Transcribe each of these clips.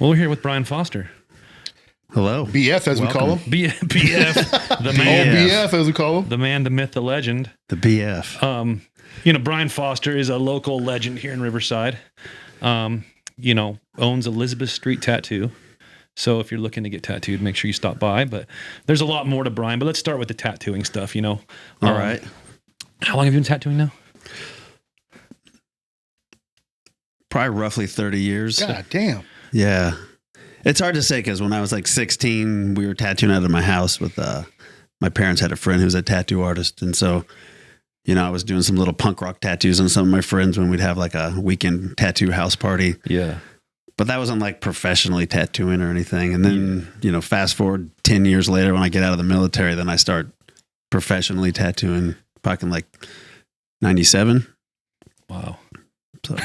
Well, we're here with Brian Foster. Hello. BF, as we call him. BF, the Oh, man, BF, as we call him. the man, the myth, the legend. The BF. Brian Foster is a local legend here in Riverside. Owns Elizabeth Street Tattoo. So if you're looking to get tattooed, make sure you stop by. But there's a lot more to Brian. But let's start with the tattooing stuff, All right. How long have you been tattooing now? Probably roughly 30 years. God damn. Yeah. It's hard to say because when I was like 16, we were tattooing out of my house with my parents had a friend who was a tattoo artist. And so, I was doing some little punk rock tattoos on some of my friends when we'd have like a weekend tattoo house party. Yeah. But that wasn't like professionally tattooing or anything. And then, fast forward 10 years later when I get out of the military, then I start professionally tattooing back in like 97. Wow. So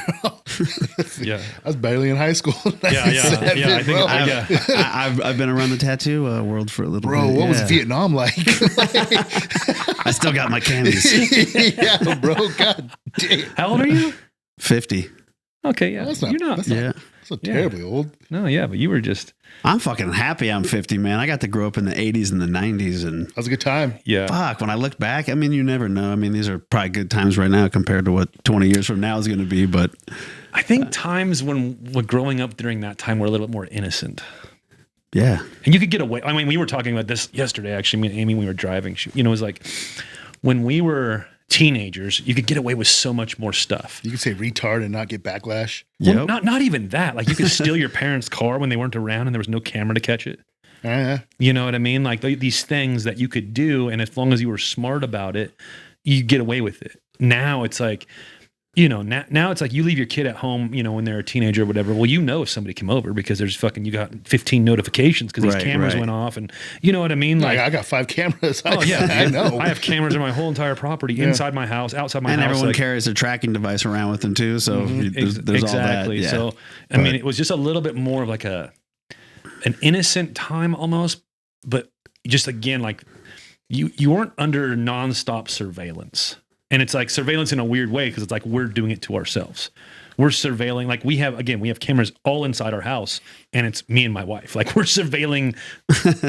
Yeah. I was barely in high school. Yeah. I think, bro. I've been around the tattoo world for a little Bro, bit. what was Vietnam like? I still got my candies. Yeah, bro. God damn. how old are you? 50. Okay, yeah. That's not, You're not. that's not, Yeah. that's not terribly old. No, yeah, but you were just. I'm fucking happy I'm 50, man. I got to grow up in the 80s and the 90s. And That was a good time. Yeah. fuck, when I look back, I mean, you never know. I mean, these are probably good times right now compared to what 20 years from now is going to be. But I think times when growing up during that time were a little bit more innocent. yeah. And you could get away. I mean, we were talking about this yesterday, actually. Me and Amy, we were driving. It was like when we were teenagers, you could get away with so much more stuff. You could say retard and not get backlash. Well, not even that. Like you could steal your parents' car when they weren't around and there was no camera to catch it. You know what I mean? Like these things that you could do, and as long as you were smart about it, you get away with it. Now it's like, now it's like you leave your kid at home, when they're a teenager or whatever. Well, if somebody came over because you got 15 notifications because these cameras went off, and you know what I mean? Like I got 5 cameras. Oh yeah, I know. I have cameras in my whole entire property, inside my house, outside my And house. everyone carries a tracking device around with them too. So there's exactly. all that. Yeah. So I mean, it was just a little bit more of like an innocent time almost, but just again, like you weren't under nonstop surveillance. And it's like surveillance in a weird way because it's like we're doing it to ourselves. We're surveilling, like we have cameras all inside our house, and it's me and my wife. Like we're surveilling,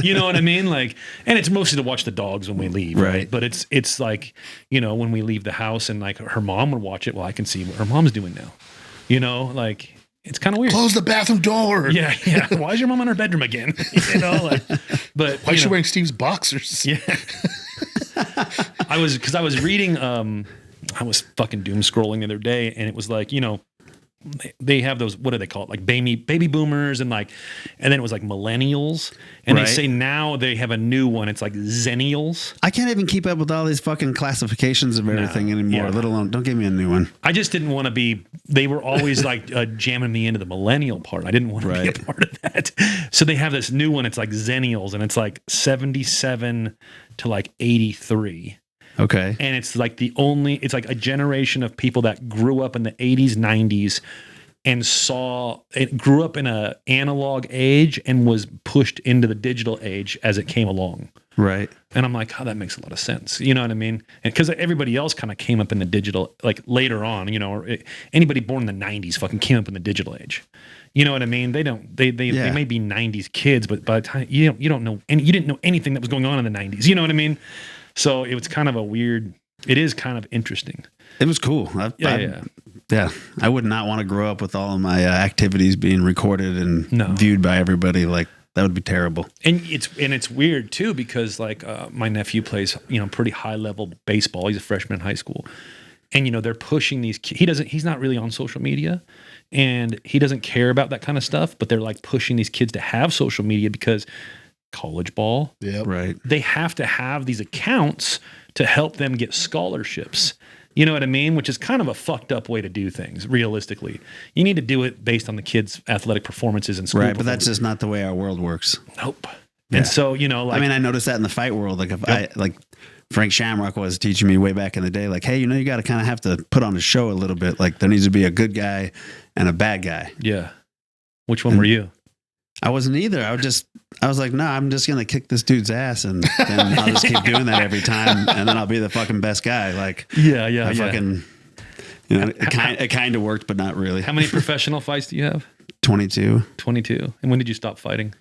you know what I mean? Like, and it's mostly to watch the dogs when we leave, right? But it's like, when we leave the house and like her mom would watch it, well, I can see what her mom's doing now. Like it's kind of weird. Close the bathroom door. Yeah. Why is your mom in her bedroom again? But why is she wearing Steve's boxers? Yeah. I was reading, I was fucking doom scrolling the other day, and it was like, they have those, what do they call it? Like baby boomers and then it was like millennials. And they say now they have a new one. It's like zennials. I can't even keep up with all these fucking classifications of everything anymore, let alone, don't give me a new one. I just didn't want to be, they were always like jamming me into the millennial part. I didn't want to be a part of that. So they have this new one. It's like zennials, and it's like 77 to like 83. Okay. And it's like it's like a generation of people that grew up in the 80s, 90s and grew up in a analog age and was pushed into the digital age as it came along. Right. And I'm like, that makes a lot of sense. You know what I mean? And because everybody else kind of came up in the digital, like later on, or anybody born in the 90s fucking came up in the digital age. You know what I mean? They may be 90s kids, but by the time you don't know, and you didn't know anything that was going on in the 90s. You know what I mean? So it was kind of it is kind of interesting. It was cool. I would not want to grow up with all of my activities being recorded and viewed by everybody. Like that would be terrible. And it's weird too, because like my nephew plays, pretty high level baseball. He's a freshman in high school, and they're pushing these. He's not really on social media, and he doesn't care about that kind of stuff. But they're like pushing these kids to have social media because college ball. Yeah. Right. They have to have these accounts to help them get scholarships. You know what I mean? Which is kind of a fucked up way to do things, realistically. You need to do it based on the kids' athletic performances in school. Right, but that's just not the way our world works. Nope. Yeah. And so, I noticed that in the fight world. Like if Frank Shamrock was teaching me way back in the day, like, hey, you got to kind of have to put on a show a little bit. Like there needs to be a good guy and a bad guy. Yeah. Which one were you? I wasn't either. I was like, no, I'm just going to kick this dude's ass and then I'll just keep doing that every time. And then I'll be the fucking best guy. Like, fucking, it kind of worked, but not really. How many professional fights do you have? 22. 22. And when did you stop fighting?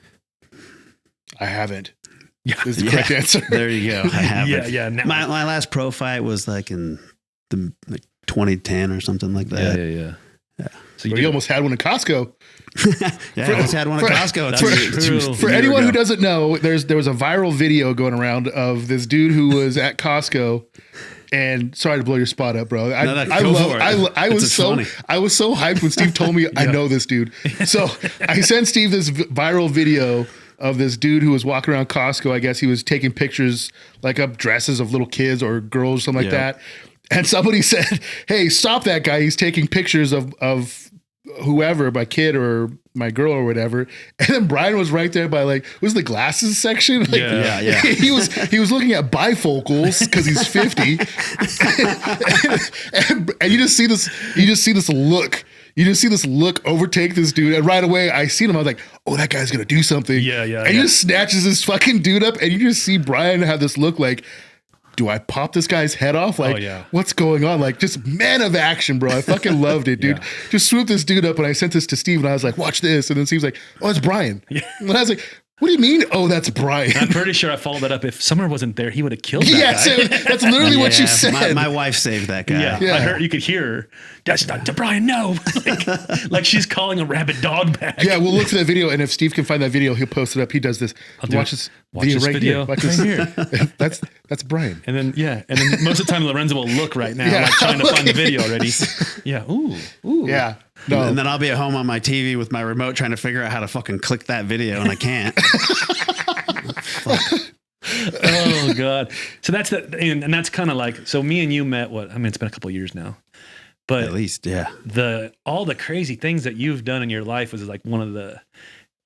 I haven't. Yeah. Is the correct answer. There you go. I have Yeah, it. yeah. Now, My last pro fight was like in the 2010 or something like that. yeah. So Well, did- you almost had one in Costco. Yeah, I just had one at Costco. That's two- true. a For year anyone ago. who doesn't know, there was a viral video going around of this dude who was at Costco. And sorry to blow your spot up, bro. No, go for it. I was It's so funny. I was so hyped when Steve told me I know this dude. So I sent Steve this viral video of this dude who was walking around Costco. I guess he was taking pictures like up dresses of little kids or girls, something like Yeah. that. And somebody said, "Hey, stop that guy! He's taking pictures of whoever, my kid or my girl or whatever." And then Brian was right there by was the glasses section. Like, Yeah. he was looking at bifocals because he's 50, and you just see this look. You just see this look overtake this dude, and right away I seen him. I was like, "Oh, that guy's gonna do something." Yeah. And he just snatches this fucking dude up, and you just see Brian have this look like, do I pop this guy's head off? Like, what's going on? Like, just man of action, bro. I fucking loved it, dude. Yeah. Just swoop this dude up, and I sent this to Steve, and I was like, watch this. And then Steve's like, oh, it's Brian. And I was like, what do you mean? Oh, that's Brian. I'm pretty sure I followed that up. If Summer wasn't there, he would have killed that Yes, guy. that's literally what you said. My wife saved that guy. Yeah, Yeah. I heard you could hear her. That's not to Brian. No, like she's calling a rabid dog back. Yeah, we'll look for that video, and if Steve can find that video, he'll post it up. He does this. do Watch it. this Watch video this right video here. Watch right this. That's Brian. And then most of the time Lorenzo will look right now, Yeah. like trying to find the video already. Yeah. Ooh. Yeah. No. And then I'll be at home on my TV with my remote trying to figure out how to fucking click that video, and I can't. Oh God. So that's and that's kind of like, so me and you met it's been a couple of years now, but At least, yeah. all the crazy things that you've done in your life was like one of the,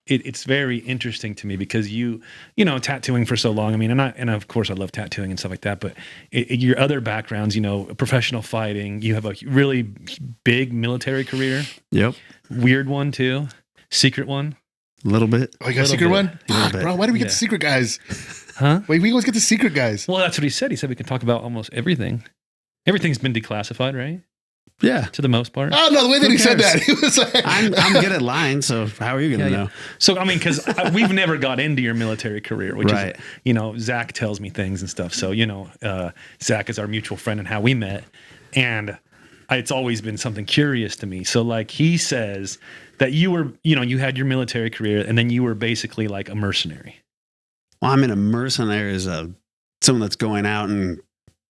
it's very interesting to me because you know, tattooing for so long. I mean, and of course I love tattooing and stuff like that, but your other backgrounds, you know, professional fighting, you have a really big military career, Yep. weird one too, secret one. A little bit. Oh, you got a Little secret bit. one? Little Fuck, bit. bro, why do we get Yeah. the secret guys? Huh? Wait, we always get the secret guys. Well, that's what he said. He said we can talk about almost everything. Everything's been declassified, right? Yeah. To the most part. Oh, no, the way that Who he said cares? that, he was like, I'm good at lying, so how are you going to know? So, I mean, because we've never got into your military career, which Right. is, you know, Zach tells me things and stuff. So, you know, Zach is our mutual friend and how we met. And it's always been something curious to me. So, like, he says that you were, you know, you had your military career and then you were basically like a mercenary. Well, I'm in a mercenary as someone that's going out and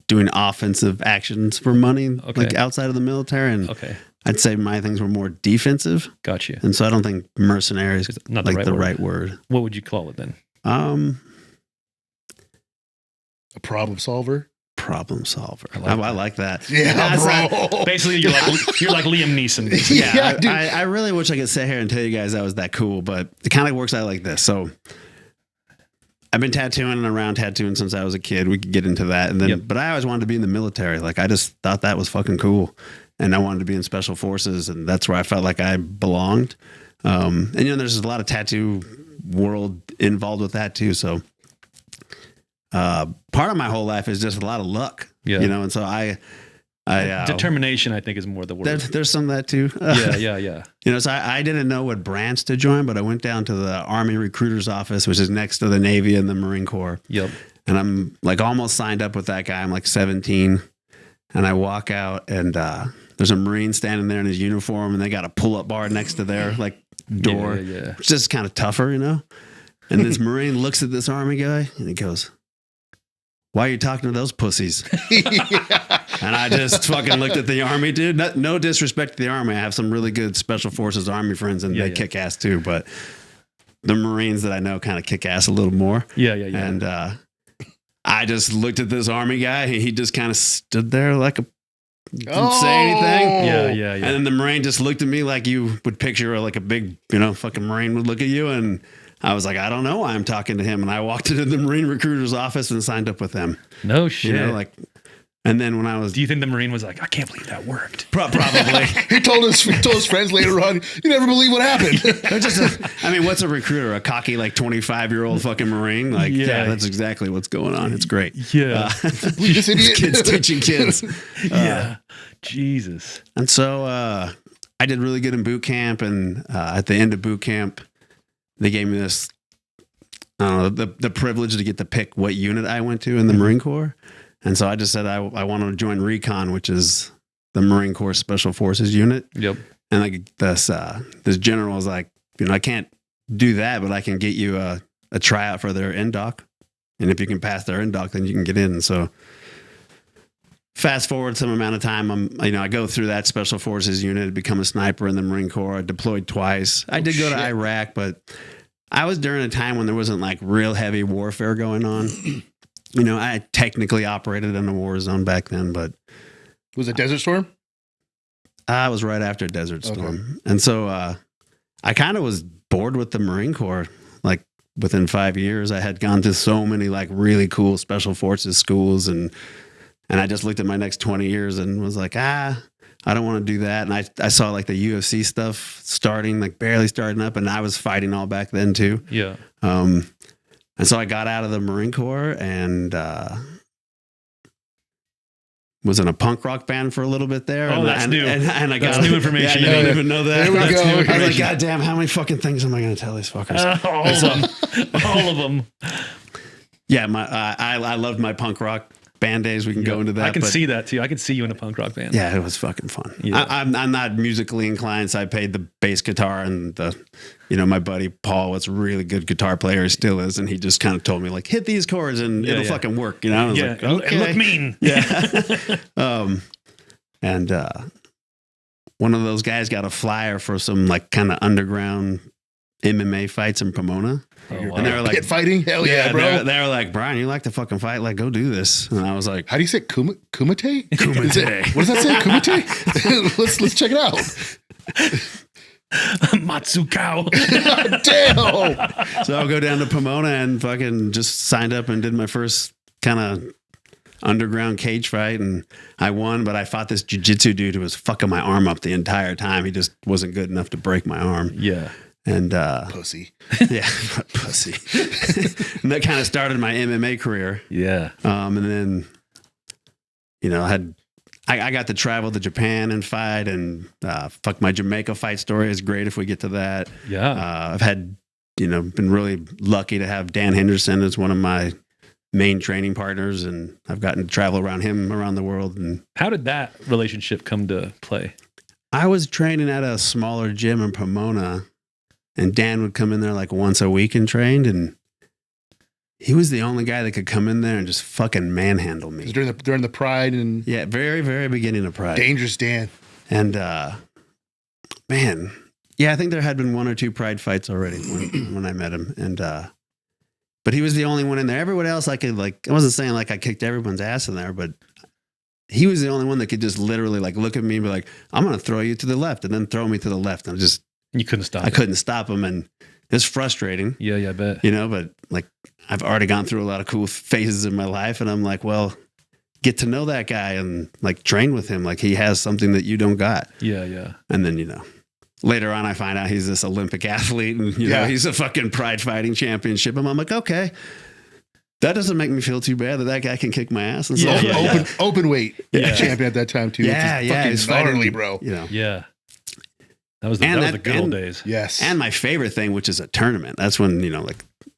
doing offensive actions for money, Okay. like outside of the military. And Okay. I'd say my things were more defensive. Got you. And so I don't think mercenary is Not the like right the word. right word. What would you call it then? a problem solver. Problem solver. I I like like that. Yeah, That's bro. Basically, you're like Liam Neeson. basically. Yeah, Yeah, dude. I really wish I could sit here and tell you guys that was that cool, but it kind of works out like this. So I've been tattooing and around tattooing since I was a kid. We could get into that. And then, Yep. but I always wanted to be in the military. Like I just thought that was fucking cool. And I wanted to be in special forces. And that's where I felt like I belonged. And you know, there's a lot of tattoo world involved with that too. So, part of my whole life is just a lot of luck, Yeah. you know? And so I Determination, I think, is more the word. there's some of that too. Yeah. You know, so I didn't know what branch to join, but I went down to the Army recruiter's office, which is next to the Navy and the Marine Corps. Yep. And I'm like almost signed up with that guy. I'm like 17. And I walk out and there's a Marine standing there in his uniform and they got a pull-up bar next to their like door. Yeah. It's just kind of tougher, you know? And this Marine looks at this Army guy and he goes, "Why are you talking to those pussies?" And I just fucking looked at the Army, dude. No disrespect to the Army. I have some really good Special Forces Army friends and they kick ass too. But the Marines that I know kind of kick ass a little more. Yeah. And I just looked at this Army guy. He just kind of stood there like didn't say anything. Yeah. And then the Marine just looked at me like you would picture like a big, you know, fucking Marine would look at you. And I was like, I don't know why I'm talking to him. And I walked into the Marine recruiter's office and signed up with him. No shit. You know, like, and then when I was Do you think the Marine was like, I can't believe that worked? probably, he told his friends later on, you never believe what happened. they're just, I mean, what's a recruiter? A cocky, like 25-year-old fucking Marine? Like, yeah, that's exactly what's going on. It's great. Yeah. This idiot. Kids teaching kids. Yeah. Jesus. And so I did really good in boot camp, and at the end of boot camp, they gave me this, the privilege to get to pick what unit I went to in the Marine Corps. And so I just said, I want to join Recon, which is the Marine Corps Special Forces unit. Yep. And like this general was like, I can't do that, but I can get you a tryout for their NDOC. And if you can pass their NDOC, then you can get in. And so fast forward some amount of time, I go through that Special Forces unit, become a sniper in the Marine Corps. I deployed twice. I did go to Iraq, but I was during a time when there wasn't like real heavy warfare going on. I technically operated in a war zone back then, but Was it Desert Storm? I was right after Desert Storm. And so I kind of was bored with the Marine Corps. Like within 5 years, I had gone to so many like really cool Special Forces schools, and I just looked at my next 20 years and was like, I don't want to do that. And I saw like the UFC stuff starting, like barely starting up, and I was fighting all back then too. Yeah. And so I got out of the Marine Corps and was in a punk rock band for a little bit there. Oh, that's new. And I got That's new information. Yeah, I didn't even know that. There we go. I was like, God damn, how many fucking things am I going to tell these fuckers? All of them. All of them. Yeah, I loved my punk rock band days. We can go into that. I can see that too. I can see you in a punk rock band. Yeah, it was fucking fun. Yeah. I'm not musically inclined, so I paid the bass guitar, and my buddy Paul was a really good guitar player, he still is, and he just kind of told me like, hit these chords and it'll fucking work, I was like, okay. Look mean. Yeah. And one of those guys got a flyer for some like kind of underground MMA fights in Pomona. Oh, wow. And they were like, Pit fighting? Hell yeah, bro. They were like, Brian, you like to fucking fight? Like, go do this. And I was like, How do you say it? Kumite? Kumite. What does that say? Kumite? let's check it out. Matsukao. Damn. So I'll go down to Pomona and fucking just signed up and did my first kind of underground cage fight, and I won, but I fought this jiu-jitsu dude who was fucking my arm up the entire time. He just wasn't good enough to break my arm. Yeah. And Pussy. yeah, pussy. And that kind of started my MMA career. Yeah. And then, I got to travel to Japan and fight, and fuck, my Jamaica fight story is great if we get to that. Yeah. I've had, been really lucky to have Dan Henderson as one of my main training partners, and I've gotten to travel around him around the world. And How did that relationship come to play? I was training at a smaller gym in Pomona, and Dan would come in there like once a week and trained, and he was the only guy that could come in there and just fucking manhandle me. During the Pride and Yeah, very, very beginning of Pride. Dangerous Dan. And man, yeah, I think there had been one or two Pride fights already when I met him. And but he was the only one in there. Everyone else I wasn't saying like I kicked everyone's ass in there, but he was the only one that could just literally like look at me and be like, I'm gonna throw you to the left, and then throw me to the left. And You couldn't stop. I couldn't stop him, and it's frustrating. Yeah, I bet. But like I've already gone through a lot of cool phases in my life, and I'm like, well, get to know that guy and like train with him. Like he has something that you don't got. Yeah, yeah. And then, later on I find out he's this Olympic athlete, and he's a fucking Pride fighting championship. And I'm like, okay, that doesn't make me feel too bad that guy can kick my ass. And so Open weight Yeah. champion at that time too. Yeah, which is yeah, fucking it's gnarly, fucking- bro. Yeah. That was the good old days. Yes. And my favorite thing, which is a tournament. That's when,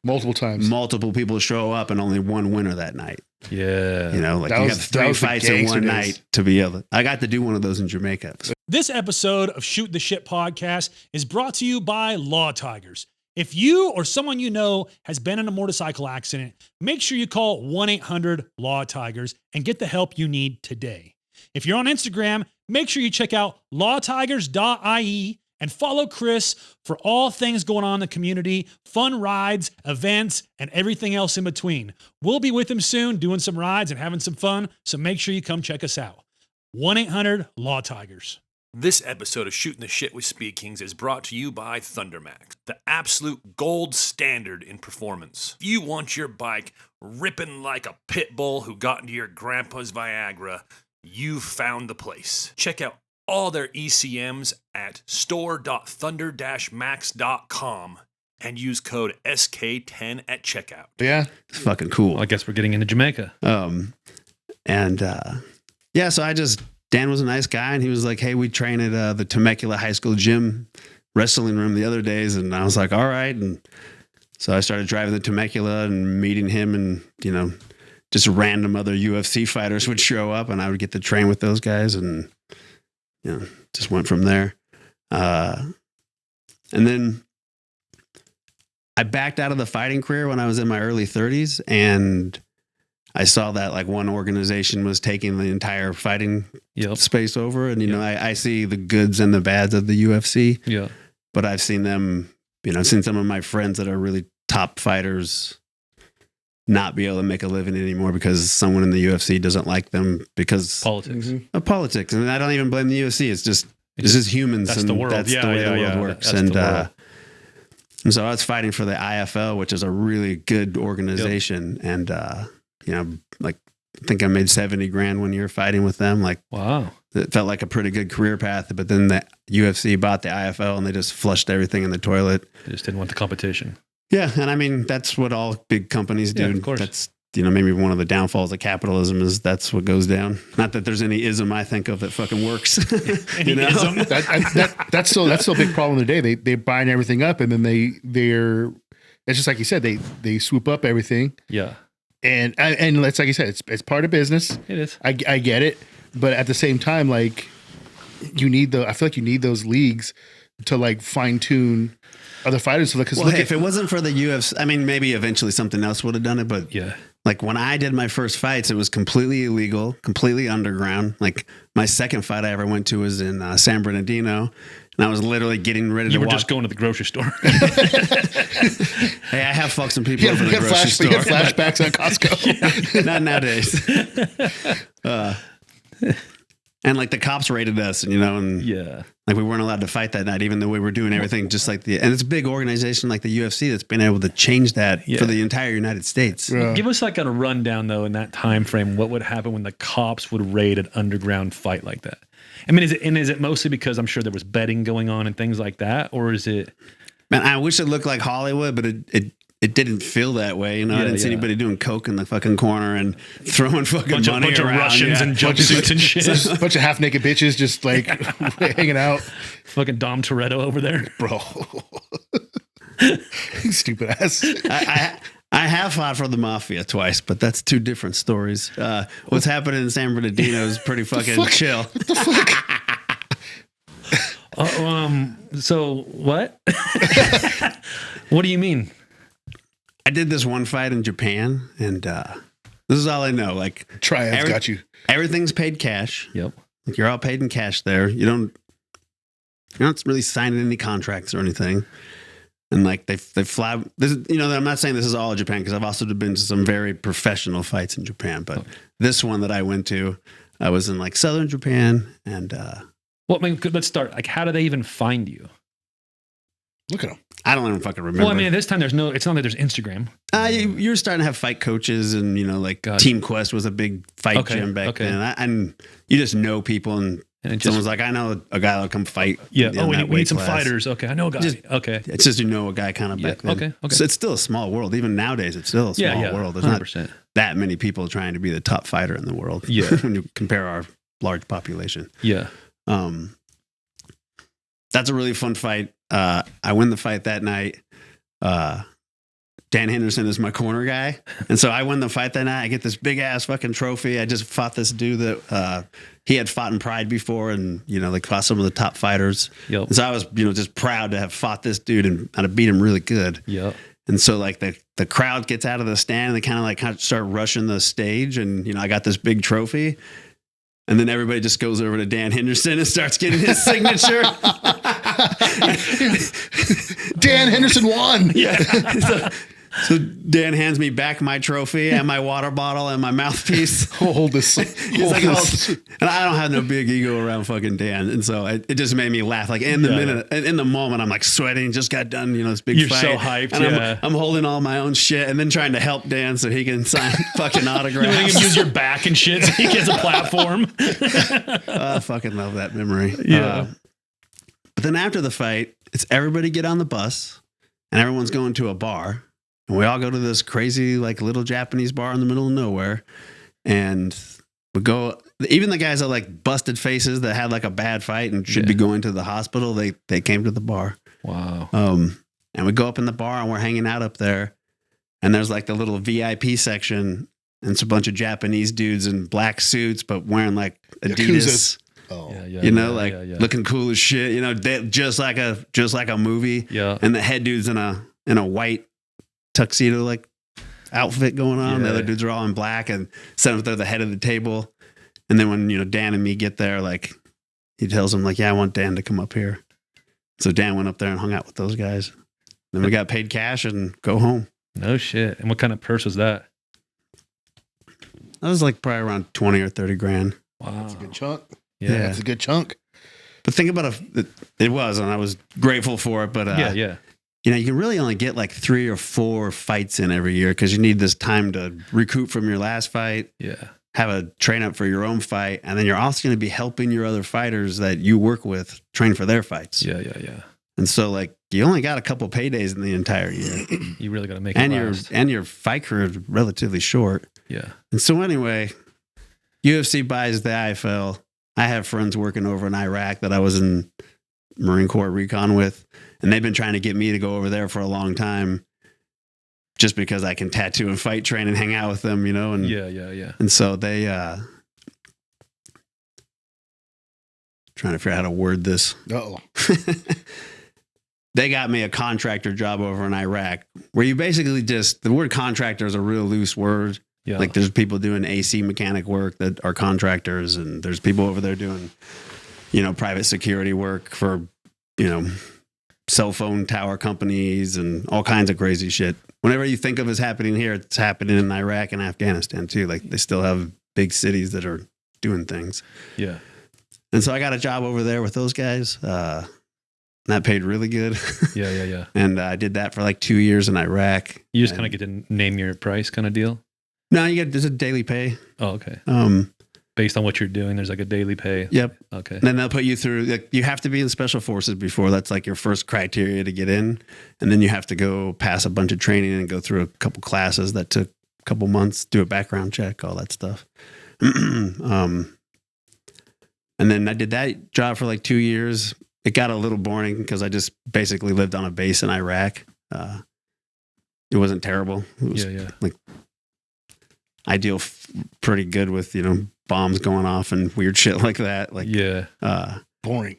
multiple times. multiple people show up and only one winner that night. Yeah. That You was- have that three was the fights in gangster one days. night to be able to. I got to do one of those in Jamaica. This episode of Shoot the Shit podcast is brought to you by Law Tigers. If you or someone you know has been in a motorcycle accident, make sure you call 1-800-LAW-TIGERS and get the help you need today. If you're on Instagram, make sure you check out lawtigers.ie and follow Chris for all things going on in the community, fun rides, events, and everything else in between. We'll be with him soon doing some rides and having some fun, so make sure you come check us out. 1-800-LAW-TIGERS. This episode of Shooting the Shit with Speed Kings is brought to you by Thundermax, the absolute gold standard in performance. If you want your bike ripping like a pit bull who got into your grandpa's Viagra, you've found the place. Check out all their ECMs at store.thunder-max.com and use code SK10 at checkout. Yeah. It's fucking cool. Well, I guess we're getting into Jamaica. So I just Dan was a nice guy, and he was like, hey, we train at the Temecula High School gym wrestling room the other days. And I was like, all right. And so I started driving to Temecula and meeting him, and, you know, just random other UFC fighters would show up, and I would get to train with those guys, and, you know, just went from there. And then I backed out of the fighting career when I was in my early 30s, and I saw that like one organization was taking the entire fighting space over. And, you know, I see the goods and the bads of the UFC. Yeah. But I've seen them, you know, I've seen some of my friends that are really top fighters not be able to make a living anymore because someone in the UFC doesn't like them because Politics. of politics. And I don't even blame the UFC. It's just humans. That's and the world. That's the way the world works. That's the world. And so I was fighting for the IFL, which is a really good organization. And, you know, like, I think I made 70 grand one year fighting with them. Like, Wow. it felt like a pretty good career path. But then the UFC bought the IFL, and they just flushed everything in the toilet. They just didn't want the competition. Yeah. And I mean, that's what all big companies do. Yeah, of course. That's, you know, maybe one of the downfalls of capitalism is that's what goes down. Not that there's any ism I think of that fucking works. You know? That's still a big problem today. They're buying everything up, and then they're it's just like you said, they swoop up everything. Yeah. And it's like you said, it's part of business. It is. I get it, but at the same time, like, I feel like you need those leagues to like fine tune other fighters. Because well, if it wasn't for the UFC, I mean, maybe eventually something else would have done it. But Yeah. like when I did my first fights, it was completely illegal, completely underground. Like my second fight I ever went to was in San Bernardino, and I was literally getting ready to You were walk. just going to the grocery store. Hey, I have fucked some people over the you had grocery store. flashbacks on Costco. Not nowadays. And like the cops raided us, and, you know, and Yeah. like we weren't allowed to fight that night, even though we were doing everything just like and it's a big organization like the UFC that's been able to change that Yeah. for the entire United States. Yeah. Give us like a rundown though in that time frame. What would happen when the cops would raid an underground fight like that? I mean, is it mostly because I'm sure there was betting going on and things like that, or is it? Man, I wish it looked like Hollywood, but it didn't feel that way. You know, I Yeah, didn't see yeah. anybody doing coke in the fucking corner and throwing fucking money bunch of around. Russians yeah. and jumpsuits and shit. Just a bunch of half naked bitches just like hanging out, Fucking Dom Toretto over there. bro. Stupid ass. I have fought for the mafia twice, but that's two different stories. What's happening in San Bernardino is pretty fucking chill. So what? What do you mean? I did this one fight in Japan, and this is all I know. Like Triads got you. Everything's paid cash. Yep. Like you're all paid in cash there. You're not really signing any contracts or anything. And like they fly. This is, you know, I'm not saying this is all Japan because I've also been to some very professional fights in Japan. But this one that I went to, I was in like southern Japan, and Well, I mean, let's start. Like, how do they even find you? Look at him. I don't even fucking remember. Well, I mean, at this time it's not like there's Instagram. You're starting to have fight coaches, and you know, like Gotcha. Team Quest was a big fight gym back then. And you just know people, and And it just, someone's like, I know a guy that'll come fight. yeah. in Oh, that we weight need some class. fighters. Okay. I know a guy. Just- Okay. It's just, you know, a guy kind of Yeah, back then. okay. So it's still a small world. Even nowadays, it's still a small Yeah. world. There's not 100%. that many people trying to be the top fighter in the world. Yeah. When you compare our large population. Yeah. That's a really fun fight. I win the fight that night. Dan Henderson is my corner guy. And so I win the fight that night. I get this big ass fucking trophy. I just fought this dude that he had fought in Pride before, and, you know, like fought some of the top fighters. Yep. And so I was, you know, just proud to have fought this dude and I beat him really good. Yep. And so like the crowd gets out of the stand and they kind of start rushing the stage, and, you know, I got this big trophy. And then everybody just goes over to Dan Henderson and starts getting his signature. Dan Henderson won. Yeah. So Dan hands me back my trophy and my water bottle and my mouthpiece. Hold this. He's like, and I don't have no big ego around fucking Dan. And so it just made me laugh. Like in the moment, I'm like sweating, just got done, you know, this big You're fight. so hyped, And yeah. I'm holding all my own shit and then trying to help Dan so he can sign fucking You autographs. can use your back and shit so he gets a platform. I fucking love that memory. Yeah. But then after the fight, it's everybody get on the bus and everyone's going to a bar. And we all go to this crazy, like, little Japanese bar in the middle of nowhere. And would go. Even the guys that like busted faces that had like a bad fight and should be going to the hospital, they came to the bar. Wow. And we go up in the bar and we're hanging out up there. And there's like the little VIP section. And it's a bunch of Japanese dudes in black suits, but wearing like Adidas. Yakuzas. Oh, Looking cool as shit. You know, just like a movie. Yeah. And the head dude's in a white tuxedo like outfit going on. Yeah. The other dudes are all in black, and some of them are the head of the table. And then when Dan and me get there, like he tells them like, "Yeah, I want Dan to come up here." So Dan went up there and hung out with those guys. Then we got paid cash and go home. No shit. And what kind of purse was that? That was like probably around 20 or 30 grand. Wow. that's a good chunk. Yeah. That's a good chunk. But think about it was, and I was grateful for it. But Yeah. you know, you can really only get like 3 or 4 fights in every year because you need this time to recoup from your last fight, Yeah. have a train up for your own fight, and then you're also going to be helping your other fighters that you work with train for their fights. Yeah. And so, like, you only got a couple paydays in the entire year, You really got to make and it your last. your fight career is relatively short. Yeah. And so, anyway, UFC buys the IFL. I have friends working over in Iraq that I was in Marine Corps recon with, and they've been trying to get me to go over there for a long time, just because I can tattoo and fight train and hang out with them, you know. And Yeah. and so they trying to figure out how to word this. Uh-oh. They got me a contractor job over in Iraq, where you basically the word contractor is a real loose word. Yeah. Like there's people doing AC mechanic work that are contractors, and there's people over there doing, you know, private security work for, you know, cell phone tower companies and all kinds of crazy shit. Whenever you think of as happening here, it's happening in Iraq and Afghanistan too. Like they still have big cities that are doing things. Yeah. And so I got a job over there with those guys. That paid really good. Yeah. And I did that for like 2 years in Iraq. You just kind of get to name your price kind of deal. No, there's a daily pay. Oh, okay. Based on what you're doing, there's like a daily pay. Yep. Okay. And then they'll put you through, like, you have to be in special forces before. That's like your first criteria to get in. And then you have to go pass a bunch of training and go through a couple classes that took a couple months, do a background check, all that stuff. And then I did that job for like 2 years. It got a little boring because I just basically lived on a base in Iraq. It wasn't terrible. It was like, I deal pretty good with, you know, bombs going off and weird shit like that. Like, Boring.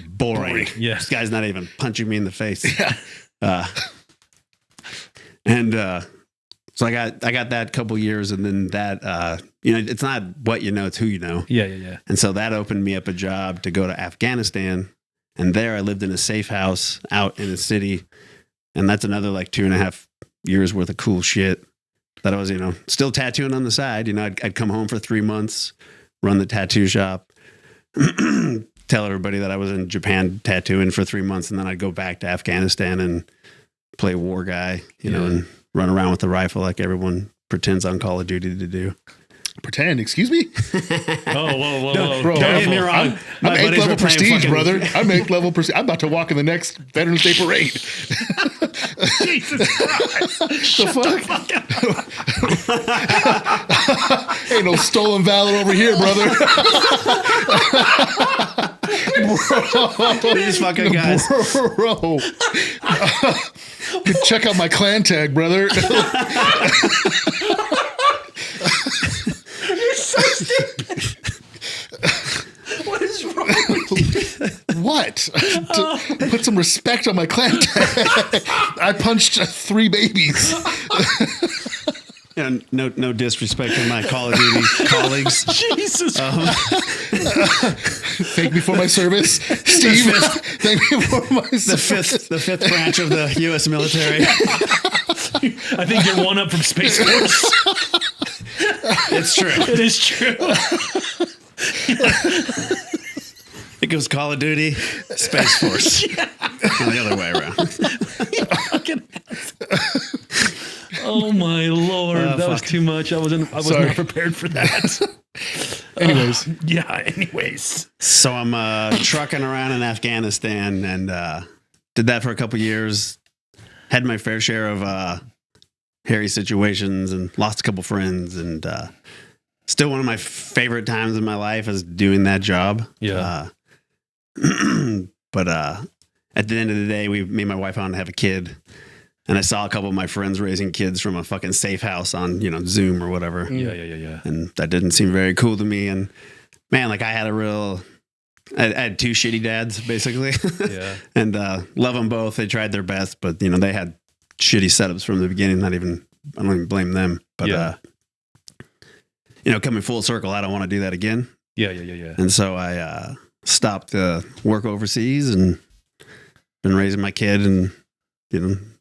boring. Yeah. This guy's not even punching me in the face. Yeah. So I got that couple years, and then that, you know, it's not what you know, it's who you know. Yeah. And so that opened me up a job to go to Afghanistan. And there I lived in a safe house out in the city. And that's another like 2.5 years worth of cool shit that I was, you know, still tattooing on the side. You know, I'd come home for 3 months, run the tattoo shop, tell everybody that I was in Japan tattooing for 3 months. And then I'd go back to Afghanistan and play war guy, you know, and run around with the rifle like everyone pretends on Call of Duty to do. Pretend, excuse me? Whoa. Bro, Don't get me wrong. I'm My 8th buddies level were playing prestige, fucking- brother. I'm 8th level prestige. I'm about to walk in the next Veterans Day parade. Jesus Christ. The fuck? Ain't no stolen valor over here, brother. These fucking guys. Bro. Check out my clan tag, brother. You're so stupid. What is wrong with you? What? Put some respect on my clan tag. I punched 3 babies. You know, no disrespect to my Call of Duty colleagues. Jesus. Thank me for my service, Steve. Thank me for my service. The fifth branch of the U.S. military. I think you're one up from Space Force. It's true. It is true. It goes Call of Duty, Space Force. Not the other way around. Oh my Lord. That was fuck. too much. I was Sorry. not prepared for that. Anyways. So I'm trucking around in Afghanistan and did that for a couple years. Had my fair share of hairy situations and lost a couple friends. And still one of my favorite times in my life is doing that job. Yeah. But at the end of the day, me and my wife wanted to have a kid. And I saw a couple of my friends raising kids from a fucking safe house on, Zoom or whatever. Yeah. And that didn't seem very cool to me. And man, like I had I had two shitty dads basically. Yeah. And love them both. They tried their best, but they had shitty setups from the beginning. I don't even blame them. But coming full circle, I don't want to do that again. Yeah. And so I stopped work overseas and been raising my kid and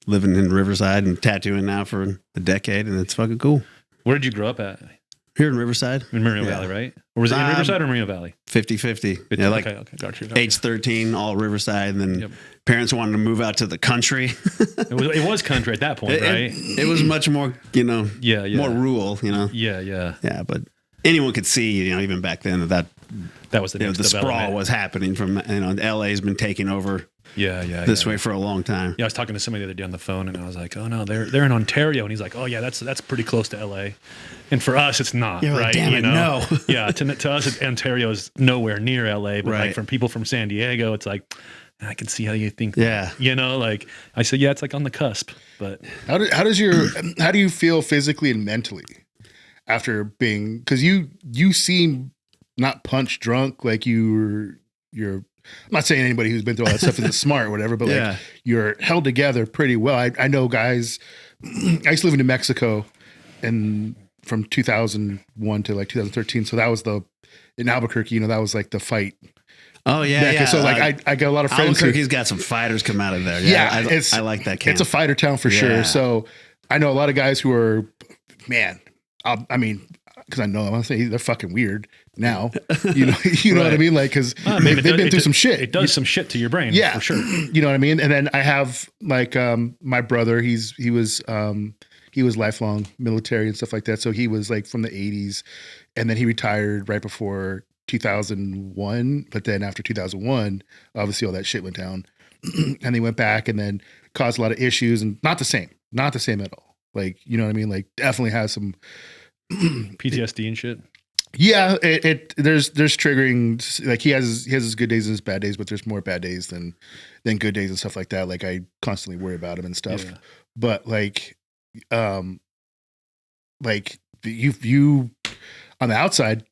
living in Riverside and tattooing now for a decade, and it's fucking cool. Where did you grow up at? Here in Riverside. In Merino Valley, right? Or was it in Riverside or Merino Valley? 50-50. Yeah, like okay, gotcha. age 13, all Riverside, and then parents wanted to move out to the country. It was country at that point, right? It was much more, more rural, Yeah. Yeah, but anyone could see, even back then that was the the sprawl was happening from, LA's been taking over. This way for a long time. Yeah, I was talking to somebody the other day on the phone, and I was like, "Oh no, they're in Ontario," and he's like, "Oh yeah, that's pretty close to LA," and for us, it's not, You're right? Like, damn it, no. Yeah, to us, Ontario is nowhere near LA, but Right. like from people from San Diego, it's like I can see how you think. Yeah, like I said, yeah, it's like on the cusp. But how do you feel physically and mentally after being, because you seem not punch drunk, like you're. I'm not saying anybody who's been through all that stuff isn't smart or whatever, but like you're held together pretty well. I know guys. I used to live in New Mexico, and from 2001 to like 2013. So that was in Albuquerque. That was like the fight. Oh yeah. So like I got a lot of friends. Albuquerque's got some fighters come out of there. Yeah, I like that camp. It's a fighter town for sure. So I know a lot of guys who are, man. I mean, because I know I'm gonna say they're fucking weird now. You know what I mean? Like, because they've been through some shit. It does some shit to your brain. Yeah, for sure. You know what I mean? And then I have like my brother. He was lifelong military and stuff like that. So he was like from the 80s, and then he retired right before 2001. But then after 2001, obviously all that shit went down, and he went back and then caused a lot of issues, and not the same at all. Like, you know what I mean? Like, definitely has some PTSD and shit. Yeah, there's triggering, like he has his good days and his bad days, but there's more bad days than good days and stuff like that. Like I constantly worry about him and stuff. Yeah. But like you on the outside,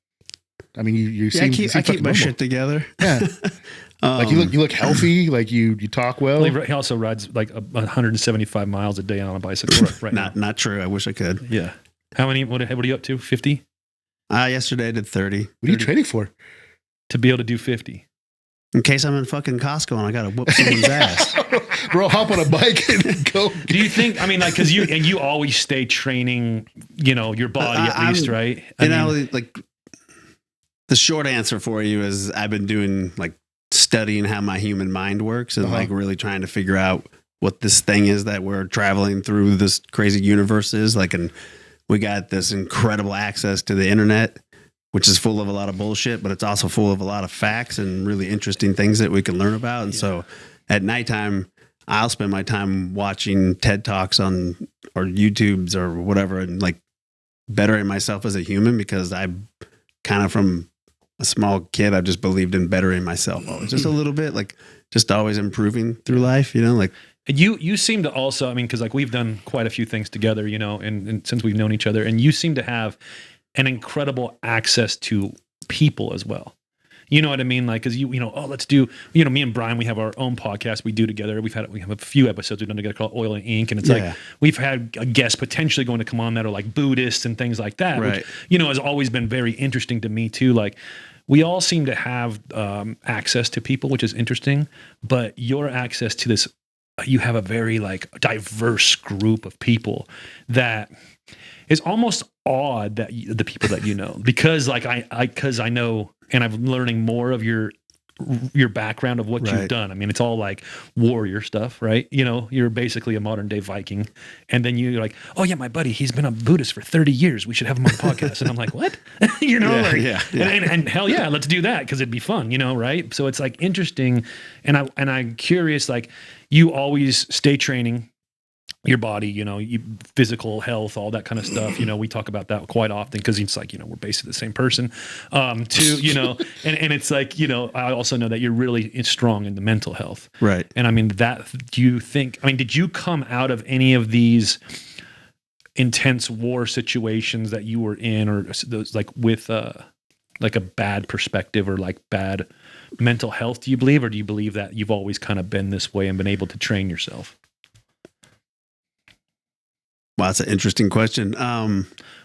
I mean you seem I keep my shit together. Yeah. Like you look healthy, like you talk well. He also rides like 175 miles a day on a bicycle right now. Not true. I wish I could. Yeah. How many? What are you up to? 50? Yesterday I did 30. What are you training for? To be able to do 50. In case I'm in fucking Costco and I gotta whoop someone's ass. Bro, hop on a bike and go. Do you think? I mean, like, because you always stay training, your body at least, right? Like the short answer for you is I've been doing like studying how my human mind works and like really trying to figure out what this thing is that we're traveling through this crazy universe is like, and we got this incredible access to the internet, which is full of a lot of bullshit, but it's also full of a lot of facts and really interesting things that we can learn about. And so at nighttime, I'll spend my time watching TED Talks or YouTubes or whatever, and like bettering myself as a human, because I kind of from a small kid, I've just believed in bettering myself always, just a little bit, like just always improving through life, like. You seem to also, I mean, because like we've done quite a few things together, and since we've known each other, and you seem to have an incredible access to people as well. You know what I mean? Like, because let's do, me and Brian, we have our own podcast we do together. We have a few episodes we've done together called Oil and Ink, and it's like we've had a guest potentially going to come on that are like Buddhists and things like that, right. Which has always been very interesting to me too. Like, we all seem to have access to people, which is interesting, but your access to this. You have a very like diverse group of people that is almost odd that the people that because like I know, and I'm learning more of your background of what you've done. I mean, it's all like warrior stuff, right? You're basically a modern day Viking, and then you're like, oh yeah, my buddy, he's been a Buddhist for 30 years. We should have him on the podcast. And I'm like, what? And hell yeah, let's do that because it'd be fun, right? So it's like interesting, and I'm curious, like you always stay training. your body, physical health, all that kind of stuff. We talk about that quite often because it's like, we're basically the same person. And it's like, I also know that you're really strong in the mental health. Right. And I mean, did you come out of any of these intense war situations that you were in, or those like with like a bad perspective or like bad mental health, do you believe, or do you believe that you've always kind of been this way and been able to train yourself? Wow, that's an interesting question.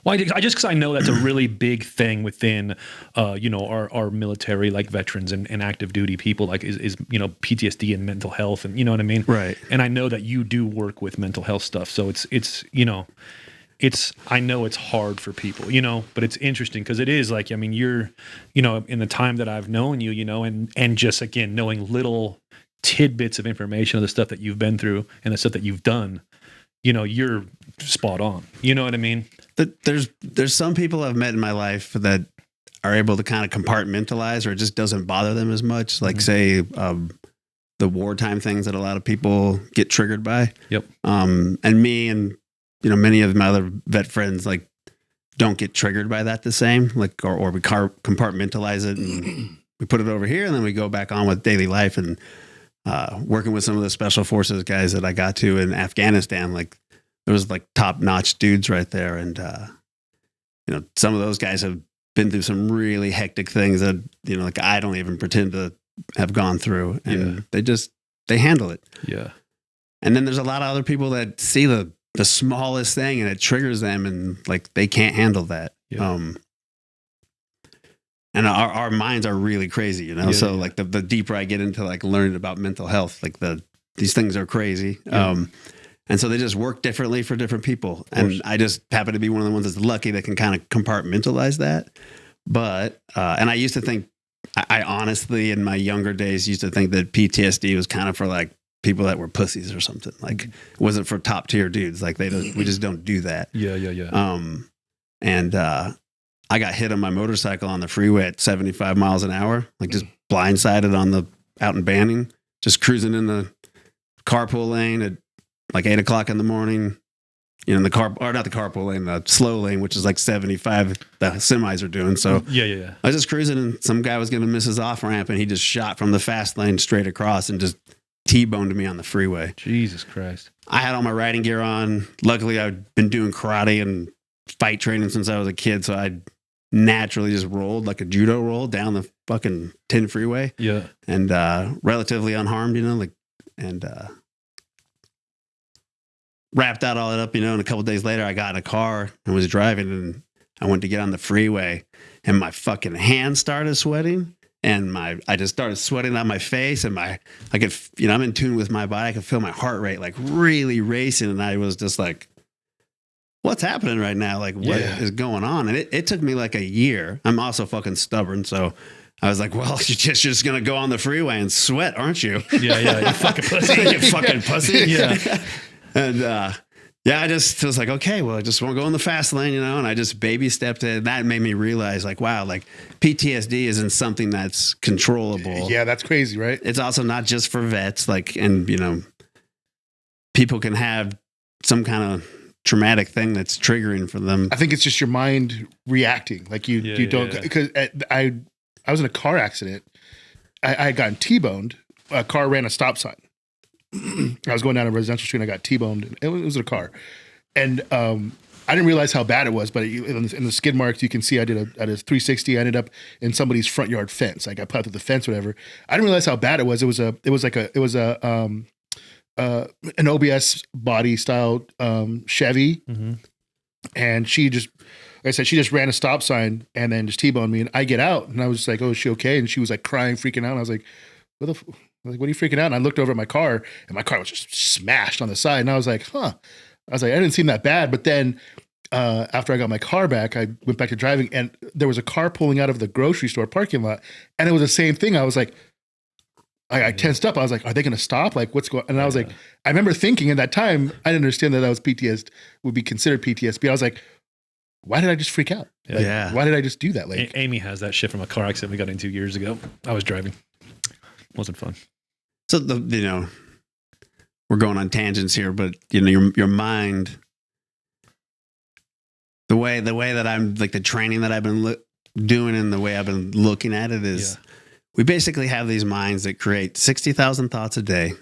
Well, because I know that's a really big thing within, our military, like veterans and active duty people, like is PTSD and mental health, and you know what I mean? Right. And I know that you do work with mental health stuff, so I know it's hard for people, but it's interesting because it is like, I mean, you're, in the time that I've known you, and just again knowing little tidbits of information of the stuff that you've been through and the stuff that you've done. You're spot on. You know what I mean? There's some people I've met in my life that are able to kind of compartmentalize, or it just doesn't bother them as much. Like say, the wartime things that a lot of people get triggered by. Yep. And me and, many of my other vet friends, like, don't get triggered by that the same, like, or we compartmentalize it and we put it over here and then we go back on with daily life. And, working with some of the special forces guys that I got to in Afghanistan, like there was like top notch dudes right there. And, some of those guys have been through some really hectic things that, like I don't even pretend to have gone through, and they handle it. Yeah. And then there's a lot of other people that see the smallest thing and it triggers them, and like, they can't handle that. Yeah. And our minds are really crazy, like the deeper I get into like learning about mental health, like these things are crazy. Yeah. And so they just work differently for different people. And I just happen to be one of the ones that's lucky that can kind of compartmentalize that. But, and I used to think, I honestly, in my younger days, used to think that PTSD was kind of for like people that were pussies or something. Like it wasn't for top tier dudes. Like we just don't do that. Yeah. And, I got hit on my motorcycle on the freeway at 75 miles an hour, like just blindsided out in Banning, just cruising in the carpool lane at like 8 o'clock in the morning, not the carpool lane, the slow lane, which is like 75, the semis are doing. So yeah. I was just cruising and some guy was going to miss his off ramp and he just shot from the fast lane straight across and just T-boned me on the freeway. Jesus Christ. I had all my riding gear on. Luckily I'd been doing karate and fight training since I was a kid. So I naturally just rolled like a judo roll down the fucking 10 freeway. Yeah. And relatively unharmed, wrapped out all that up, and a couple of days later I got in a car and was driving and I went to get on the freeway and my fucking hands started sweating and I just started sweating on my face and I could, I'm in tune with my body. I could feel my heart rate like really racing and I was just like, what's happening right now? Like, what is going on? And it took me like a year. I'm also fucking stubborn. So I was like, well, you're just going to go on the freeway and sweat, aren't you? Yeah. You fucking pussy. You fucking pussy. Yeah. And, I just was like, okay, well, I just won't go in the fast lane, and I just baby stepped it. That made me realize like, wow, like PTSD isn't something that's controllable. Yeah. That's crazy, right? It's also not just for vets. Like, and people can have some kind of traumatic thing that's triggering for them. I think it's just your mind reacting. Like you don't, because I was in a car accident. I had gotten T-boned. A car ran a stop sign. I was going down a residential street and I got T-boned. It was a car. And I didn't realize how bad it was, but in the skid marks, you can see I did a 360. I ended up in somebody's front yard fence. Like I put through the fence, whatever. I didn't realize how bad it was. It was an OBS body style Chevy. Mm-hmm. And she just, like I said, she just ran a stop sign and then just T-boned me. And I get out and I was like, oh, is she okay? And she was like crying, freaking out. And I was like, what are you freaking out? And I looked over at my car and my car was just smashed on the side. And I was like, I didn't seem that bad. But then after I got my car back, I went back to driving and there was a car pulling out of the grocery store parking lot. And it was the same thing. I was like, I tensed up. I was like, are they going to stop? Like, what's going on? And I was like, I remember thinking at that time, I didn't understand that was PTSD, would be considered PTSD. I was like, why did I just freak out? Like, why did I just do that? Like, Amy has that shit from a car accident we got into years ago. I was driving. Wasn't fun. So we're going on tangents here, but you know, your mind, the way that I'm like the training that I've been doing and the way I've been looking at it is we basically have these minds that create 60,000 thoughts a day,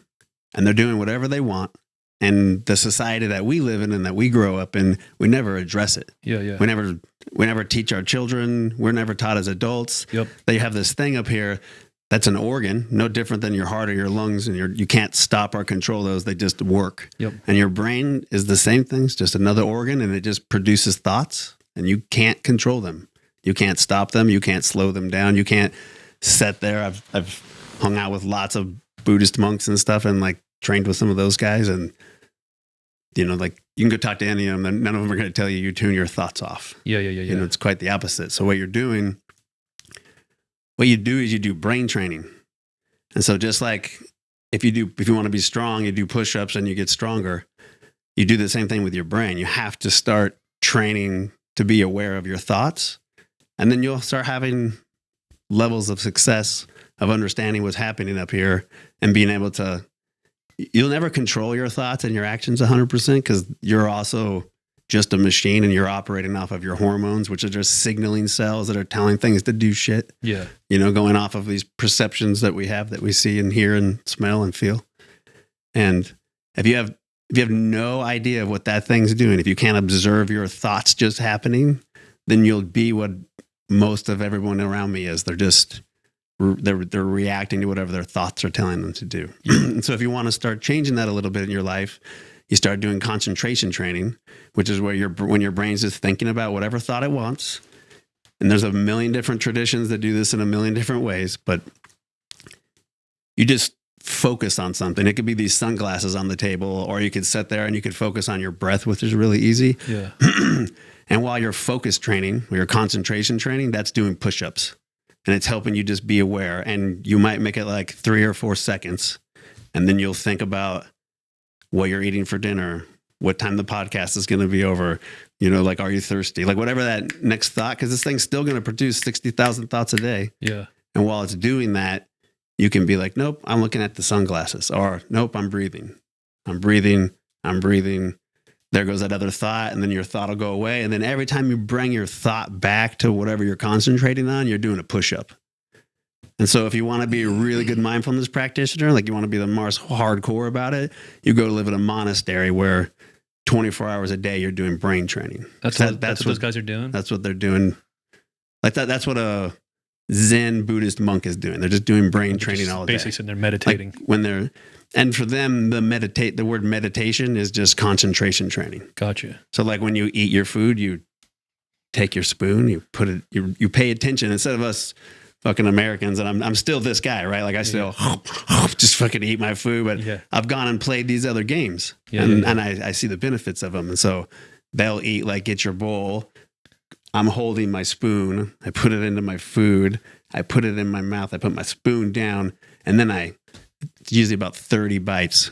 and they're doing whatever they want. And the society that we live in and that we grow up in, we never address it. Yeah. We never teach our children. We're never taught as adults that you have this thing up here that's an organ, no different than your heart or your lungs, and you can't stop or control those. They just work. Yep. And your brain is the same thing. It's just another organ, and it just produces thoughts, and you can't control them. You can't stop them. You can't slow them down. You can't sit there. I've hung out with lots of Buddhist monks and stuff, and like trained with some of those guys, and you know, like you can go talk to any of them, and none of them are going to tell you tune your thoughts off. Yeah. You know, it's quite the opposite. So what you do is you do brain training. And so just like if you want to be strong, you do push-ups and you get stronger. You do the same thing with your brain. You have to start training to be aware of your thoughts, and then you'll start having levels of success of understanding what's happening up here and being able to. You'll never control your thoughts and your actions 100% because you're also just a machine and you're operating off of your hormones, which are just signaling cells that are telling things to do shit. Yeah. You know, going off of these perceptions that we have that we see and hear and smell and feel. And if you have no idea of what that thing's doing, if you can't observe your thoughts just happening, then you'll be what most of everyone around me is. They're reacting to whatever their thoughts are telling them to do. And so if you want to start changing that a little bit in your life, you start doing concentration training, which is where when your brain's just thinking about whatever thought it wants. And there's a million different traditions that do this in a million different ways, but you just focus on something. It could be these sunglasses on the table, or you could sit there and you could focus on your breath, which is really easy. Yeah. And while you're focus training, or your concentration training, that's doing push-ups. And it's helping you just be aware. And you might make it like 3 or 4 seconds. And then you'll think about what you're eating for dinner, what time the podcast is going to be over. You know, like, are you thirsty? Like whatever that next thought, because this thing's still going to produce 60,000 thoughts a day. Yeah. And while it's doing that, you can be like, nope, I'm looking at the sunglasses. Or nope, I'm breathing. There goes that other thought, and then your thought will go away. And then every time you bring your thought back to whatever you're concentrating on, you're doing a push-up. And so if you want to be a really good mindfulness practitioner, like you want to be the most hardcore about it, you go live in a monastery where 24 hours a day you're doing brain training. That's what those guys are doing? That's what they're doing. Like that's what a Zen Buddhist monk is doing. They're just doing brain training all day. Basically sitting there meditating. Like and for them, the word meditation is just concentration training. Gotcha. So like when you eat your food, you take your spoon, you put it, you pay attention instead of us fucking Americans. And I'm still this guy, right? Like I still just fucking eat my food, but I've gone and played these other games and I see the benefits of them. And so they'll eat, like, get your bowl. I'm holding my spoon. I put it into my food. I put it in my mouth. I put my spoon down, and then it's usually about 30 bites.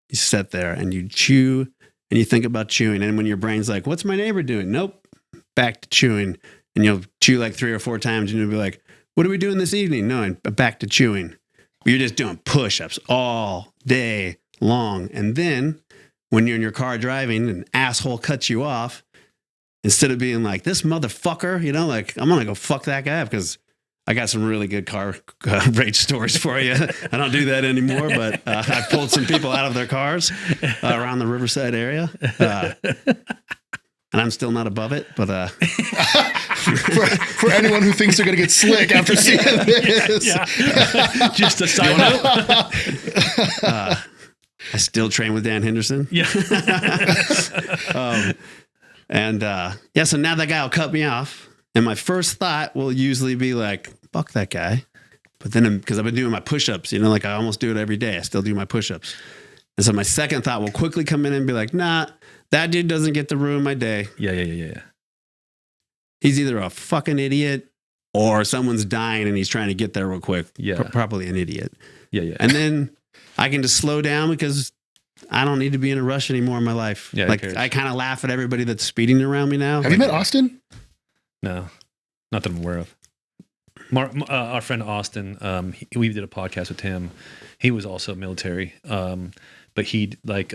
You sit there and you chew and you think about chewing. And when your brain's like, what's my neighbor doing? Nope. Back to chewing. And you'll chew like 3 or 4 times and you'll be like, what are we doing this evening? No, and back to chewing. You're just doing push-ups all day long. And then when you're in your car driving, an asshole cuts you off, instead of being like, this motherfucker, you know, like, I'm going to go fuck that guy up, because I got some really good car rage stories for you. I don't do that anymore, but I've pulled some people out of their cars around the Riverside area. And I'm still not above it, but for anyone who thinks they're going to get slick after seeing this. Just a side note. I still train with Dan Henderson. Yeah. So now that guy will cut me off. And my first thought will usually be like, fuck that guy. But then, because I've been doing my push-ups, you know, like I almost do it every day. I still do my push-ups. And so my second thought will quickly come in and be like, nah, that dude doesn't get to ruin my day. Yeah. He's either a fucking idiot or someone's dying and he's trying to get there real quick. Yeah. Probably an idiot. Yeah. And then I can just slow down because I don't need to be in a rush anymore in my life. Yeah, like I kind of laugh at everybody that's speeding around me now. Have you met Austin? No, not that I'm aware of. Our friend Austin, we did a podcast with him. He was also military, but he like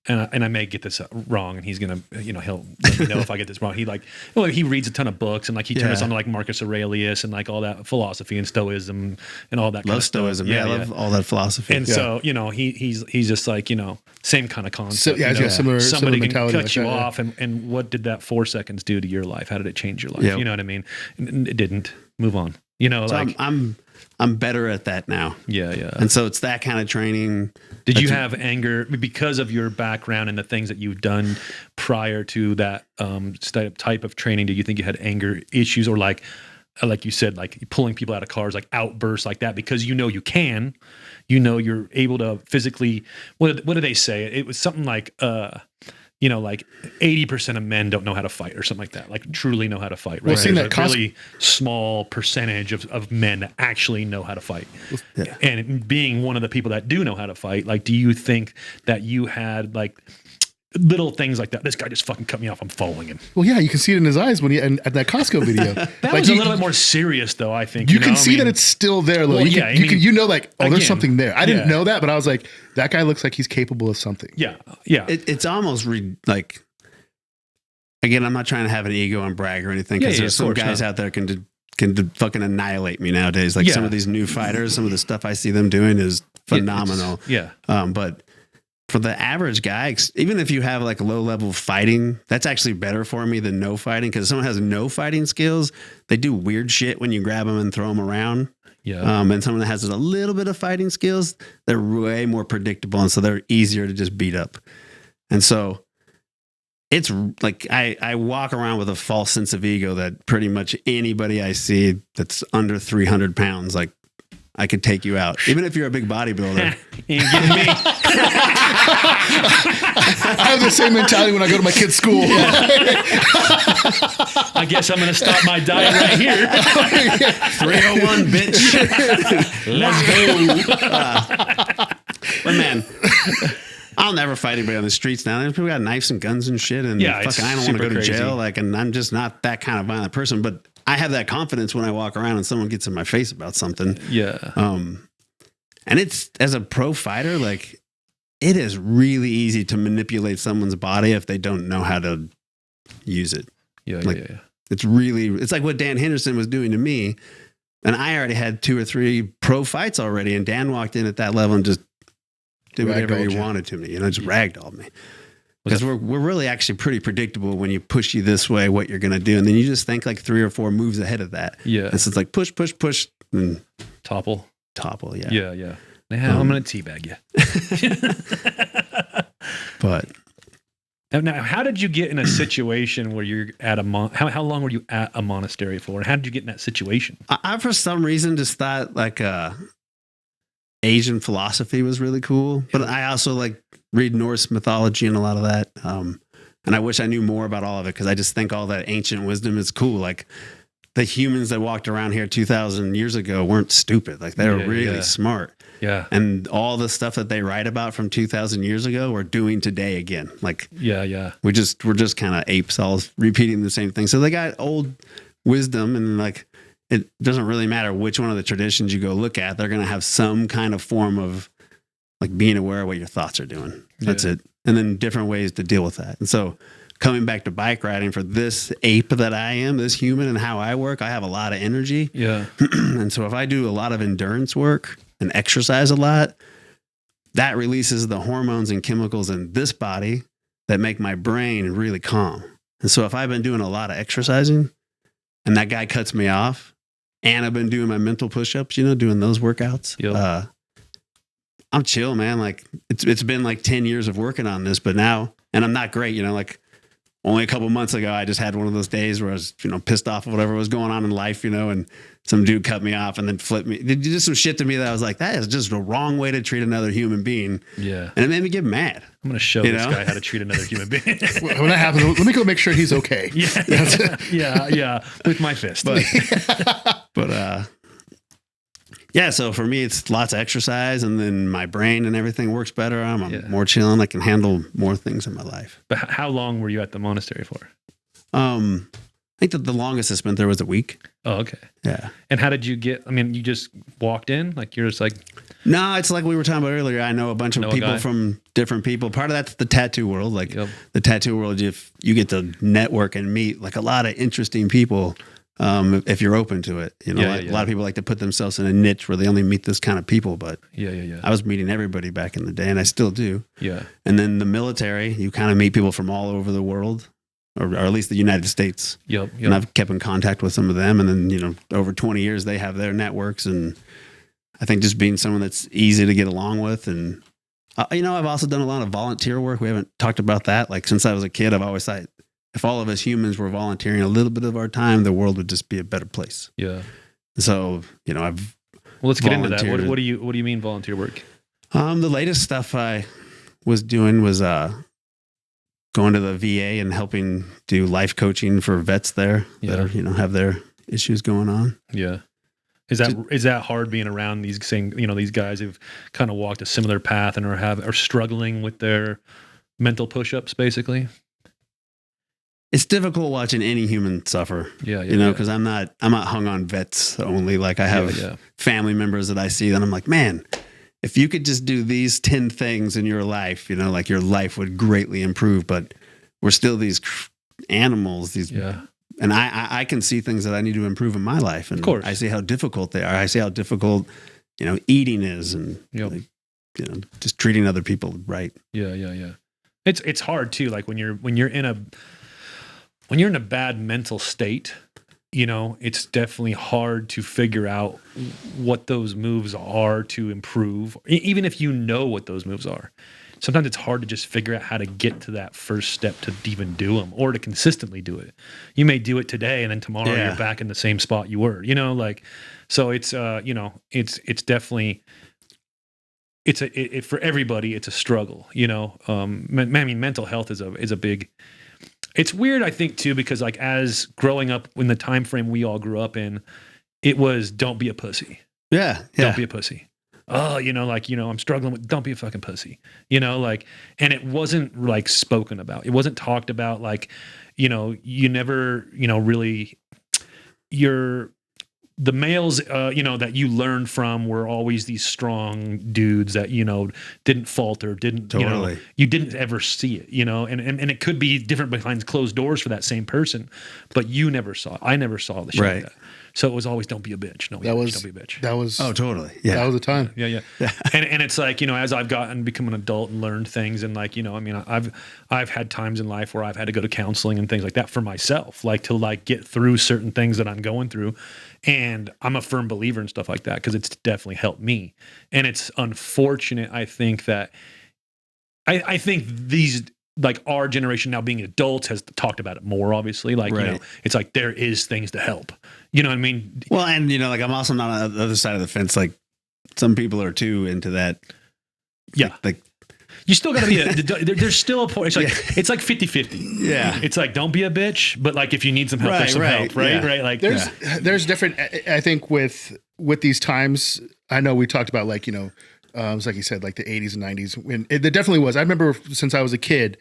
and I may get this wrong, and he's gonna, he'll let me know if I get this wrong. He reads a ton of books, and like he turned us on to like Marcus Aurelius and like all that philosophy and Stoicism and all that. Love Stoicism, yeah, I love all that philosophy. And so he's just like same kind of concept. So, yeah, similar somebody can mentality cut like you that, off, and what did that 4 seconds do to your life? How did it change your life? Yeah. You know what I mean? And it didn't. Move on. So I'm better at that now. Yeah. And so it's that kind of training. Did you have anger because of your background and the things that you've done prior to that type of training? Do you think you had anger issues, or like you said, like pulling people out of cars, like outbursts like that, because you can, you're able to physically, what do they say? It was something like, like 80% of men don't know how to fight or something like that, like truly know how to fight. Right? Well, seeing There's that a really small percentage of men that actually know how to fight. Yeah. And being one of the people that do know how to fight, like, do you think that you had like little things like that? This guy just fucking cut me off, I'm following him. Well, yeah, you can see it in his eyes when and at that Costco video. That was a little bit more serious, though. I think you can see that it's still there. Well, you can like, oh, there's again, something there. I didn't know that, but I was like, that guy looks like he's capable of something. Yeah. It's almost like. Again, I'm not trying to have an ego and brag or anything, because there's some guys out there can fucking annihilate me nowadays. Like some of these new fighters, some of the stuff I see them doing is phenomenal. But for the average guy, even if you have like low level fighting, that's actually better for me than no fighting, because if someone has no fighting skills, they do weird shit when you grab them and throw them around. Yeah. And someone that has a little bit of fighting skills, they're way more predictable, and so they're easier to just beat up. And so it's like I walk around with a false sense of ego that pretty much anybody I see that's under 300 pounds, like, I could take you out, even if you're a big bodybuilder. You ain't getting me. I have the same mentality when I go to my kid's school. I guess I'm going to stop my diet right here. 301, bitch. Let's go. But man, I'll never fight anybody on the streets now. There's people got knives and guns and shit, and I don't want to go to jail. Like, and I'm just not that kind of violent person. But I have that confidence when I walk around and someone gets in my face about something. Yeah. And it's, as a pro fighter, like, it is really easy to manipulate someone's body if they don't know how to use it. Yeah. It's like what Dan Henderson was doing to me. And I already had 2 or 3 pro fights already. And Dan walked in at that level and just did whatever he wanted to me, just ragdolled me. Because we're really actually pretty predictable when you push you this way, what you're going to do. And then you just think like 3 or 4 moves ahead of that. Yeah. And so it's like push, and Topple. Yeah. Yeah. I'm going to teabag you. But now, how did you get in a situation where you're at how long were you at a monastery for? And how did you get in that situation? I for some reason just thought like Asian philosophy was really cool, but I also like read Norse mythology and a lot of that. And I wish I knew more about all of it, because I just think all that ancient wisdom is cool. Like, the humans that walked around here 2,000 years ago weren't stupid. Like, they were really smart. Yeah. And all the stuff that they write about from 2,000 years ago, we're doing today again. Like, we're just kind of apes all repeating the same thing. So they got old wisdom, and like, it doesn't really matter which one of the traditions you go look at. They're going to have some kind of form of like being aware of what your thoughts are doing. That's it. And then different ways to deal with that. And so coming back to bike riding, for this ape that I am, this human, and how I work, I have a lot of energy. Yeah. And so if I do a lot of endurance work and exercise a lot, that releases the hormones and chemicals in this body that make my brain really calm. And so if I've been doing a lot of exercising and that guy cuts me off, and I've been doing my mental push-ups, doing those workouts, I'm chill, man. Like, it's been like 10 years of working on this, but now, and I'm not great, like only a couple months ago, I just had one of those days where I was, pissed off of whatever was going on in life, and some dude cut me off and then flipped me. Did some shit to me that I was like, that is just the wrong way to treat another human being. Yeah. And it made me get mad. I'm going to show this guy how to treat another human being. When that happens, let me go make sure he's okay. Yeah. With my fist. Yeah, so for me, it's lots of exercise, and then my brain and everything works better. I'm more chilling. I can handle more things in my life. But how long were you at the monastery for? I think that the longest I spent there was a week. Oh, okay. Yeah. And how did you get, you just walked in? Like, you're just like... No, it's like we were talking about earlier. I know a bunch of Know a people guy? from different people. Part of that's the tattoo world. Like Yep. the tattoo world, if you get to network and meet like a lot of interesting people, if you're open to it, you know, Yeah, like, yeah, a lot of people like to put themselves in a niche where they only meet this kind of people. But Yeah. I was meeting everybody back in the day, and I still do. Yeah. And then the military, you kind of meet people from all over the world, or at least the United States. Yep. And I've kept in contact with some of them. And then, you know, over 20 years, they have their networks. And I think just being someone that's easy to get along with. And, you know, I've also done a lot of volunteer work. We haven't talked about that. Like since I was a kid, I've always thought if all of us humans were volunteering a little bit of our time, the world would just be a better place. Yeah. So, you know, I've, Well, let's get into that. Volunteered. What do you mean volunteer work? the latest stuff I was doing was, going to the VA and helping do life coaching for vets there that Yeah. are, you know, have their issues going on. Yeah. Is that hard being around these these guys who've kind of walked a similar path and are struggling with their mental push-ups basically? It's difficult watching any human suffer, Yeah. you know, because I'm not hung on vets only. Like I have yeah. family members that I see that I'm like, man, if you could just do these 10 things in your life, you know, like your life would greatly improve. But we're still these animals, Yeah. and I can see things that I need to improve in my life. And Of course. I see how difficult they are. I see how difficult, you know, eating is, and Yep. like, you know, just treating other people right. Yeah. It's hard too. Like when you're in a bad mental state, you know, it's definitely hard to figure out what those moves are to improve, even if you know what those moves are. Sometimes it's hard to just figure out how to get to that first step to even do them or to consistently do it. You may do it today and then tomorrow Yeah. you're back in the same spot you were, you know, like, so it's, you know, it's definitely, for everybody, it's a struggle, you know. I mean, mental health is a big, it's weird, I think too, because like as growing up in the time frame we all grew up in, it was don't be a pussy. Yeah. Don't be a pussy. Oh, you know, like, you know, I'm struggling with, don't be a fucking pussy, you know, like, and it wasn't like spoken about. It wasn't talked about. Like, you know, you never, you know, really the males, you know, that you learned from were always these strong dudes that, you know, didn't falter, didn't, you know, Totally. you didn't ever see it, you know, and it could be different behind closed doors for that same person, but you never saw it. I never saw the shit Right. like that. So it was always, don't be a bitch. No, That was don't be a bitch. that was Oh, totally. Yeah. that was the time. Yeah. And it's like, you know, as I've become an adult and learned things, and like, you know, I mean, I've had times in life where I've had to go to counseling and things like that for myself, like to like get through certain things that I'm going through. And I'm a firm believer in stuff like that because it's definitely helped me. And it's unfortunate, I think, that I think these, like our generation now being adults has talked about it more, obviously. Like, you know, Right. it's like there is things to help. You know what I mean? Well, and you know, like I'm also not on the other side of the fence. Like some people are too into that. Yeah. Like, You still got to be there's still a point. It's like, it's like 50-50. yeah. It's like, don't be a bitch, but like if you need some help, there's some Right, help, right? yeah. Right. Like There's different. I think with these times, I know we talked about like, you know, it's like you said, like the 80s and 90s. When there definitely was. I remember since I was a kid,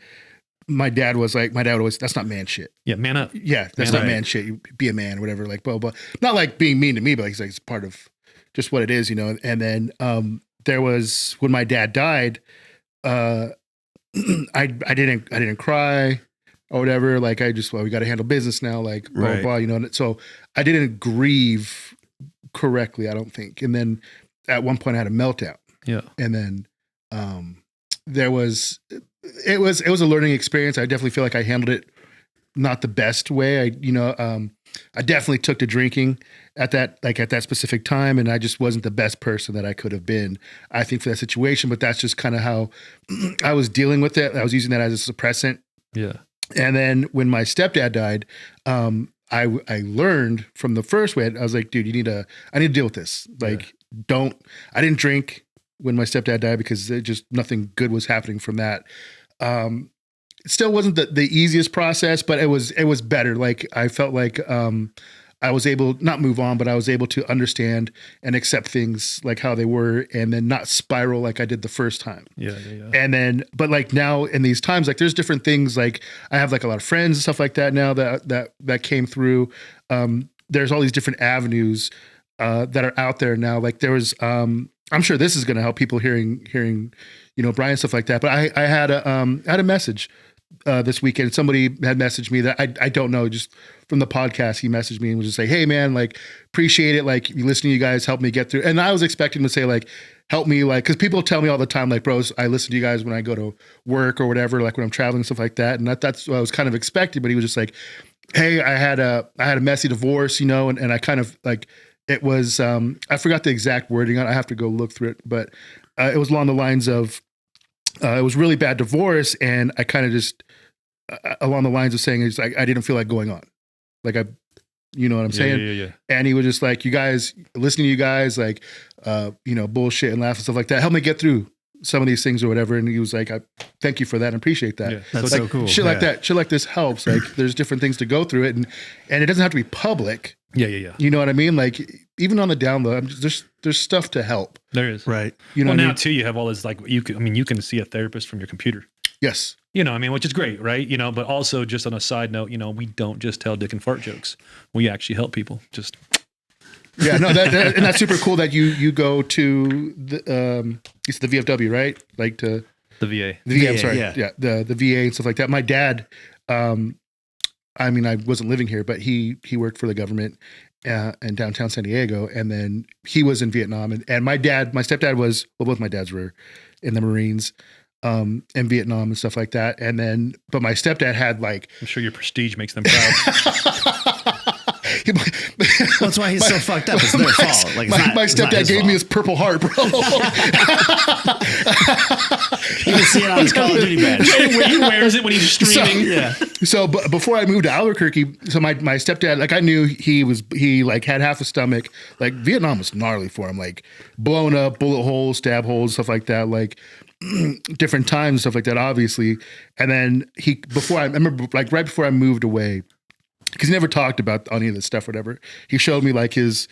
my dad was like, that's not man shit. yeah, man up. Yeah, that's Man, not right. man shit. You be a man, whatever. Like blah blah. Not like being mean to me, but like, it's part of just what it is, you know. And then there was when my dad died. I didn't cry or whatever. Like I just, we got to handle business now. Like blah Right. blah. You know. So I didn't grieve correctly, I don't think. And then at one point I had a meltdown. Yeah. And then it was a learning experience. I definitely feel like I handled it not the best way. I definitely took to drinking at that specific time, and I just wasn't the best person that I could have been, I think, for that situation. But that's just kind of how I was dealing with it. I was using that as a suppressant. Yeah. And then when my stepdad died, I learned from the first way. I was like, dude, I need to deal with this. Like, I didn't drink when my stepdad died because nothing good was happening from that. It still wasn't the easiest process, but it was better. Like I felt like I was able not move on, but I was able to Understand and accept things like how they were, and then not spiral like I did the first time. Yeah. And then, but like now in these times, like there's different things. Like I have like a lot of friends and stuff like that now that came through. There's all these different avenues that are out there now. Like there was I'm sure this is going to help people hearing, Brian, stuff like that. But I had a message this weekend. Somebody had messaged me that I don't know, just from the podcast. He messaged me and was just like, "Hey man, like appreciate it. Like you listening to you guys help me get through." And I was expecting him to say like, "Help me," like, because people tell me all the time, like, "Bros, I listen to you guys when I go to work or whatever, like when I'm traveling, stuff like that." And that's what I was kind of expecting. But he was just like, "Hey, I had a messy divorce, and I kind of like it was I forgot the exact wording. I have to go look through it, but it was along the lines of it was really bad divorce, and I kind of just along the lines of saying it's like I didn't feel like going on, like you know what I'm saying?" Yeah. And he was just like, "You guys, listening to you guys, like, bullshit and laugh and stuff like that, help me get through some of these things or whatever." And he was like, "I thank you for that and appreciate that." Yeah. That's like, so cool. Shit like Yeah. that, shit like this helps. Like, there's different things to go through it, and it doesn't have to be public. Yeah. You know what I mean? Like, even on the down low, there's stuff to help. There is. Right. You know Well, what I now mean? too, you have all this like you can see a therapist from your computer. Yes. Which is great, right? But also just on a side note, we don't just tell dick and fart jokes. We actually help people. Just Yeah. No. And that's super cool that you go to the it's the VFW, right? Like to the VA. the VA. I'm VA, sorry. yeah. Yeah. The VA and stuff like that. My dad. I mean, I wasn't living here, but he worked for the government in downtown San Diego, and then he was in Vietnam. And my stepdad was, well, both my dads were in the Marines, in Vietnam and stuff like that. And then, but my stepdad had like, I'm sure your prestige makes them proud. That's why he's so fucked up. It's their fault. Like, my it's not stepdad his gave fault. me his Purple Heart, bro. You can see it on his Call of Duty badge. He wears it when he's streaming. Yeah. So, but before I moved to Albuquerque, so my stepdad, like I knew he like had half a stomach. Like Vietnam was gnarly for him, like blown up, bullet holes, stab holes, stuff like that. Like different times, stuff like that, obviously. And then I remember like right before I moved away, because he never talked about any of this stuff, or whatever. He showed me like his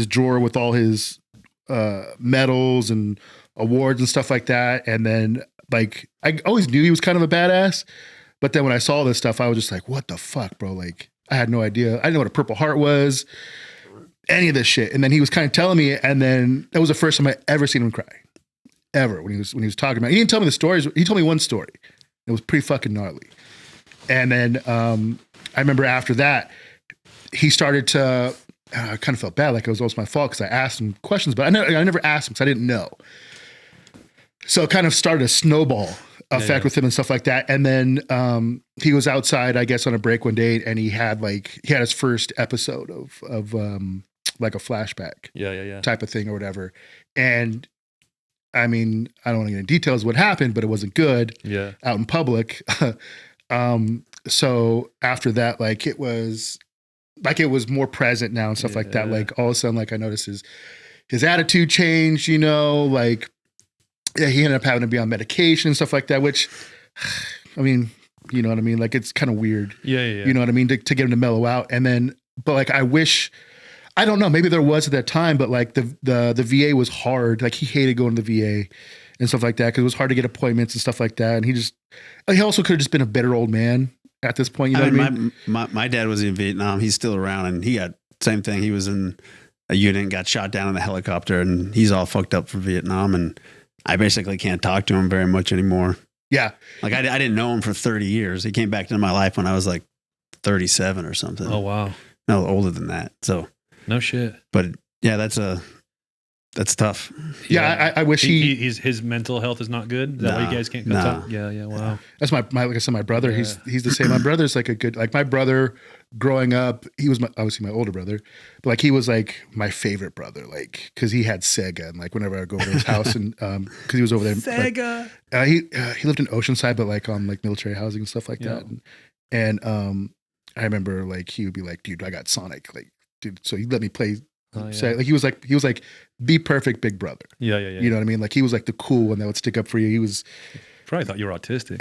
drawer with all his medals and awards and stuff like that. And then like I always knew he was kind of a badass, but then when I saw this stuff, I was just like, "What the fuck, bro?" Like I had no idea. I didn't know what a Purple Heart was, any of this shit. And then he was kind of telling me, and then that was the first time I ever seen him cry, ever when he was talking about it. He didn't tell me the stories. He told me one story. It was pretty fucking gnarly. And then I remember after that, he started to, I kind of felt bad, like it was almost my fault because I asked him questions, but I never asked him because I didn't know. So it kind of started a snowball effect with him and stuff like that. And then he was outside, I guess, on a break one day, and he had his first episode of like a flashback Yeah. type of thing or whatever. And I mean, I don't want to get into details of what happened, but it wasn't good Yeah. out in public. So after that, like it was more present now and stuff like that. Yeah. Like all of a sudden, like I noticed his attitude changed, like yeah, he ended up having to be on medication and stuff like that, which I mean, you know what I mean? Like it's kind of weird, Yeah. you know what I mean? To get him to mellow out. And then, but like, I don't know, maybe there was at that time, but like the VA was hard. Like he hated going to the VA and stuff like that because it was hard to get appointments and stuff like that. And he also could have just been a bitter old man at this point. You know what I mean? My dad was in Vietnam. He's still around, and he got same thing. He was in a unit and got shot down in a helicopter, and he's all fucked up for Vietnam. And I basically can't talk to him very much anymore. Yeah. Like I didn't know him for 30 years. He came back into my life when I was like 37 or something. Oh wow. No, older than that. So, No shit. but yeah, that's tough. Yeah. I wish his mental health is not good. Is that why you guys can't go Nah. talk? Yeah. Wow. that's my like I said, my brother, Yeah. he's the same. My brother's like my brother growing up, he was obviously my older brother, but like he was like my favorite brother, like, cause he had Sega. And like whenever I go over to his house and, cause he was over there. Sega. Like, he lived in Oceanside, but like on like military housing and stuff like that. And I remember like, he would be like, "Dude, I got Sonic." Like, dude, so he let me play. So like he was like the perfect big brother. Yeah. You know what I mean? Like he was like the cool one that would stick up for you. He was, Probably thought you were autistic.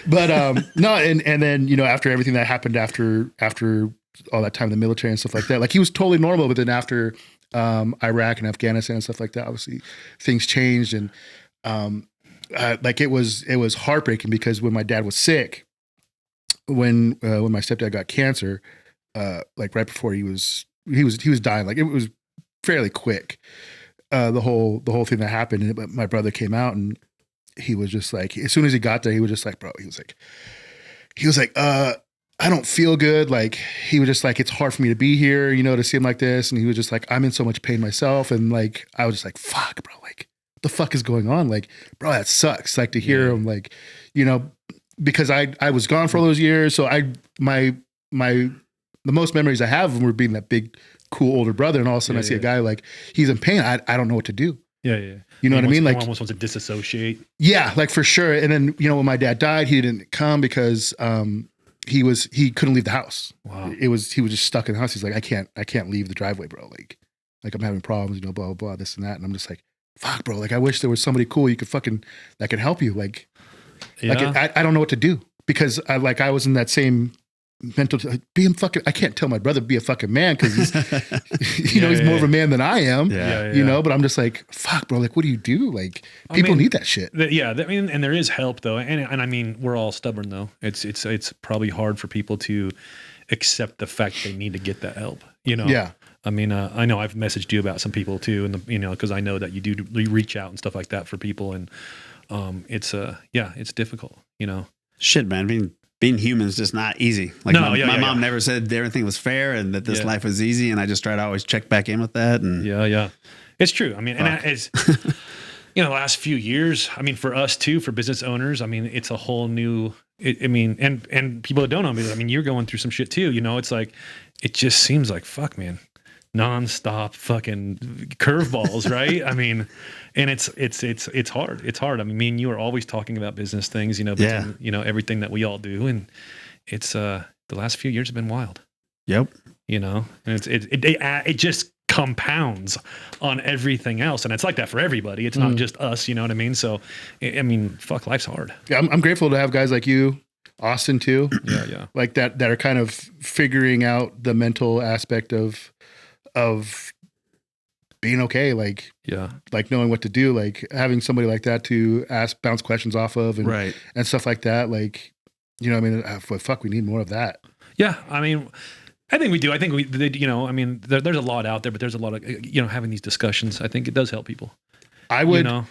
but no, and then after everything that happened after all that time in the military and stuff like that, like he was totally normal. But then after Iraq and Afghanistan and stuff like that, obviously things changed, and like it was heartbreaking because when my dad was sick, when my stepdad got cancer, like right before he was dying, like it was fairly quick. the whole thing that happened. And my brother came out and he was just like, as soon as he got there, he was just like, bro, he was like, I don't feel good. Like, he was just like, it's hard for me to be here, you know, to see him like this. And he was just like, I'm in so much pain myself. And like, I was just like, fuck, bro, like, what the fuck is going on? Like, bro, that sucks. Like, to hear him, like, you know, because I was gone for all those years. So the most memories I have of him were being that big, cool older brother. And all of a sudden I see a guy like, he's in pain. I don't know what to do. Yeah, yeah. You know what I mean? Like, almost wants to disassociate. Yeah, like for sure. And then, you know, when my dad died, he didn't come because he couldn't leave the house. Wow. He was just stuck in the house. He's like, I can't leave the driveway, bro. Like I'm having problems, you know, blah, blah, blah, this and that. And I'm just like, fuck, bro. Like, I wish there was somebody cool that could help you. Like, I don't know what to do because I was in that same mental, I can't tell my brother to be a fucking man because he's, you know, he's more of a man than I am, you know, but I'm just like, fuck, bro, like, what do you do? Like, people need that shit. And there is help though. And I mean, we're all stubborn though. It's probably hard for people to accept the fact they need to get that help, you know? Yeah. I mean, I know I've messaged you about some people too, and you know, cause I know that you do reach out and stuff like that for people. And, it's difficult, you know? Shit, man. Being human is just not easy. Like my mom never said everything was fair and that this life was easy. And I just try to always check back in with that. And it's true. I mean, and it's, you know, the last few years, I mean, for us too, for business owners, I mean, it's a whole new, and people that don't know me, I mean, you're going through some shit too, you know, it's like, it just seems like, fuck, man, nonstop fucking curveballs, right? I mean, and it's hard. It's hard. I mean, me and you are always talking about business things, you know, you know, everything that we all do. And it's, the last few years have been wild. Yep. You know, and it just compounds on everything else. And it's like that for everybody. It's not just us, you know what I mean? So, I mean, fuck, life's hard. Yeah. I'm grateful to have guys like you, Austin too. Yeah. Like that are kind of figuring out the mental aspect of being okay, like knowing what to do, like having somebody like that to bounce questions off of and stuff like that. Like, you know, I mean, fuck, we need more of that. Yeah. I mean, I think we do. I think you know, I mean, there's a lot out there, but there's a lot of, you know, having these discussions, I think it does help people. I would, you know?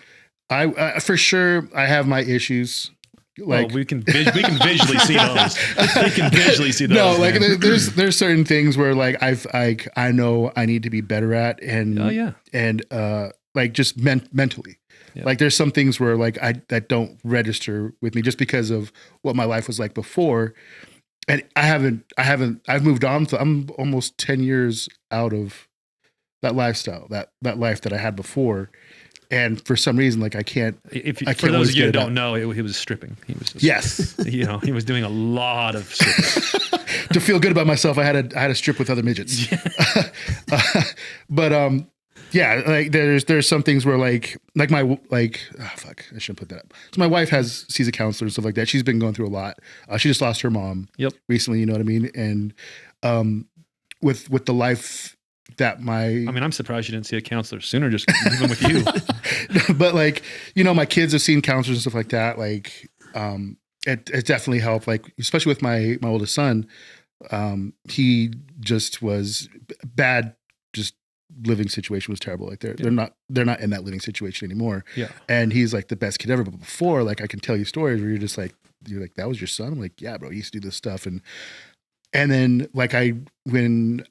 I for sure, I have my issues. Like, we can visually see those. We can visually see those. No, like there's certain things where like I know I need to be better at and like just mentally. Yeah. Like there's some things where like that don't register with me just because of what my life was like before. And I've moved on. I'm almost 10 years out of that lifestyle, that life that I had before. And for some reason, like I can't. For those of you who don't know, he was stripping. He was just, you know, he was doing a lot of stripping. To feel good about myself, I had to strip with other midgets. But yeah, like there's some things where like I shouldn't put that up. So my wife sees a counselor and stuff like that. She's been going through a lot. She just lost her mom. Recently, you know what I mean? And with the life that I'm surprised you didn't see a counselor sooner, just even with you. But like, you know, my kids have seen counselors and stuff like that. Like, it definitely helped. Like, especially with my oldest son, he just was bad. Just living situation was terrible. Like they're not in that living situation anymore. Yeah. And he's like the best kid ever. But before, like I can tell you stories where you're like, that was your son? I'm like, yeah, bro, he used to do this stuff. And then like when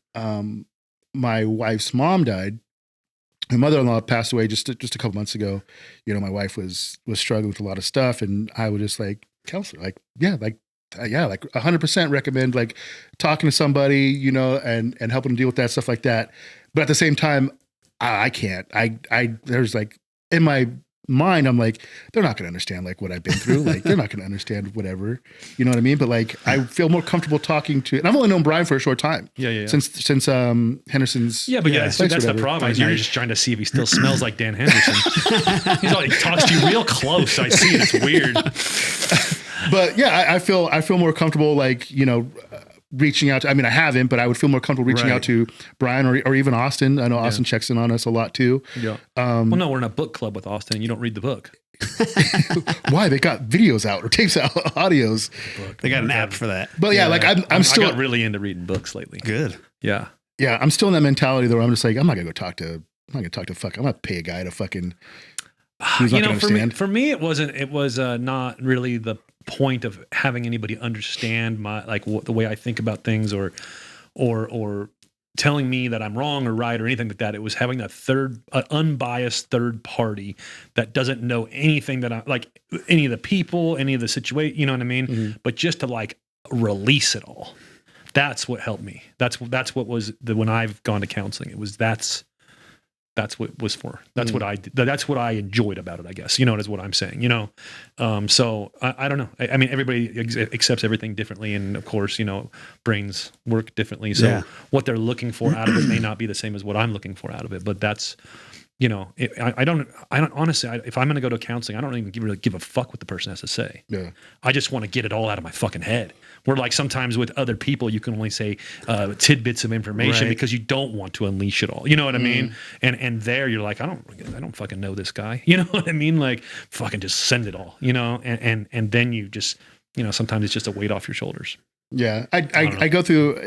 my wife's mom died, my mother-in-law passed away just a couple months ago. You know, my wife was struggling with a lot of stuff, and I would just like counselor, like 100% recommend like talking to somebody, you know, and helping them deal with that stuff like that. But at the same time, I can't. There's like in my mind, I'm like, they're not going to understand like what I've been through. Like they're not going to understand whatever, you know what I mean? But like, I feel more comfortable talking to, and I've only known Brian for a short time. Yeah. Since Henderson's. Yeah, but that's the problem. Is you're just trying to see if he still smells like Dan Henderson. He talks to you real close. I see it. It's weird. But yeah, I feel more comfortable, like, you know, reaching out to, I mean, I haven't, but I would feel more comfortable reaching out to Brian or even Austin. I know Austin checks in on us a lot too. Yeah. Well, no, we're in a book club with Austin. You don't read the book. Why? They got videos out or tapes out, audios. They got an app for that. But yeah, like I'm still I got really into reading books lately. Good. Yeah. Yeah. I'm still in that mentality though. I'm just like, I'm not gonna go talk to I'm not gonna pay a guy to fucking. Who's not You know, gonna for me, understand. it wasn't. It was not really the point of having anybody understand my the way I think about things, or telling me that I'm wrong or right or anything like that. It was having that unbiased third party that doesn't know anything that I like, any of the people, any of the situation. You know what I mean? Mm-hmm. But just to like release it all. That's what helped me. That's what was when I've gone to counseling. It was that's what it was for. That's what I did. That's what I enjoyed about it, I guess. You know, is what I'm saying. You know, so I don't know. I mean, everybody accepts everything differently, and of course, you know, brains work differently. So what they're looking for out of it may not be the same as what I'm looking for out of it. But that's, you know, I don't honestly. If I'm going to go to counseling, I don't even really give a fuck what the person has to say. Yeah. I just want to get it all out of my fucking head. Where like sometimes with other people, you can only say tidbits of information because you don't want to unleash it all. You know what I mean? And there you're like, I don't fucking know this guy. You know what I mean? Like fucking just send it all. You know, and then you just, you know, sometimes it's just a weight off your shoulders. Yeah, I go through.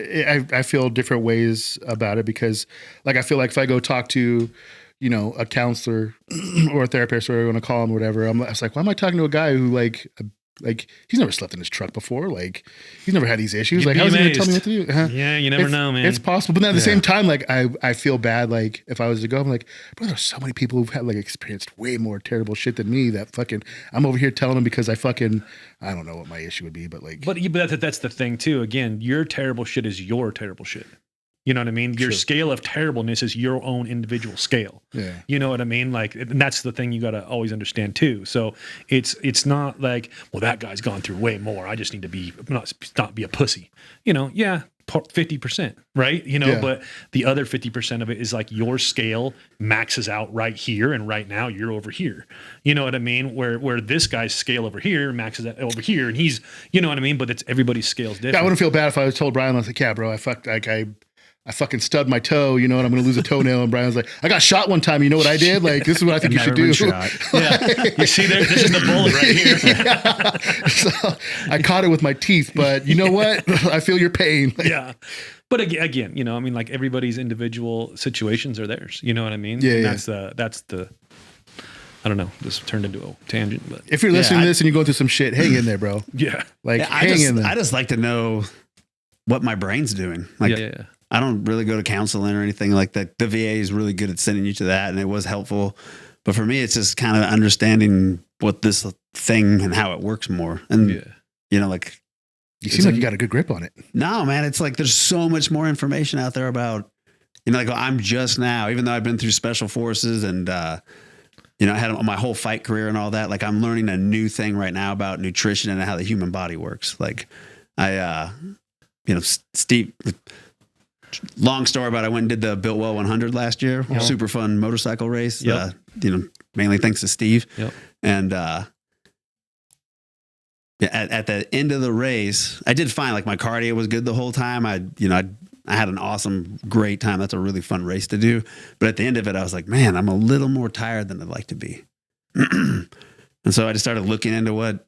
I feel different ways about it because, like, I feel like if I go talk to, you know, a counselor or a therapist or whatever you want to call him, whatever, I was like, why am I talking to a guy who like he's never slept in his truck before, like he's never had these issues. You'd like, be how's he gonna tell me amazed. what to do? Huh? Yeah, you never know, man. It's possible, but then at the same time, like I feel bad. Like if I was to go, I'm like, bro, there's so many people who've had like experienced way more terrible shit than me. That fucking I'm over here telling them because I don't know what my issue would be, but like, But that's the thing too. Again, your terrible shit is your terrible shit. You know what I mean? Your scale of terribleness is your own individual scale. Yeah. You know what I mean? Like, and that's the thing you got to always understand too. So it's not like, well, that guy's gone through way more. I just need to not be a pussy. You know? Yeah, 50%, right? You know, but the other 50% of it is like your scale maxes out right here, and right now you're over here. You know what I mean? Where this guy's scale over here maxes out over here, and he's, you know what I mean? But it's everybody's scale's different. yeah, I wouldn't feel bad if I was told Brian, I was like, yeah, bro, I fucking stubbed my toe, you know, and I'm going to lose a toenail. And Brian was like, I got shot one time. You know what I did? Like, this is what I think you should do. Yeah. You see, this is the bullet right here. So I caught it with my teeth, but you know what? I feel your pain. Like, Yeah. But again, you know, I mean, like everybody's individual situations are theirs. You know what I mean? Yeah, And yeah. that's the, I don't know, this turned into a tangent, but if you're listening to this and you're going through some shit, hang in there, bro. yeah. Like, Yeah, hang in there. I just like to know what my brain's doing. Like, Yeah. I don't really go to counseling or anything like that. The VA is really good at sending you to that, and it was helpful. But for me, it's just kind of understanding what this thing and how it works more. And, you know, like, You seem like you got a good grip on it. no, man, it's like there's so much more information out there about, you know, like I'm just now, even though I've been through special forces and, you know, I had my whole fight career and all that. Like I'm learning a new thing right now about nutrition and how the human body works. Like you know, Steve, long story about I went and did the Biltwell 100 last year. Super fun motorcycle race. Yep. You know, mainly thanks to Steve. Yep. And at the end of the race, I did fine. Like my cardio was good the whole time. I had an awesome, great time. That's a really fun race to do. But at the end of it, I was like, man, I'm a little more tired than I'd like to be. And so I just started looking into what,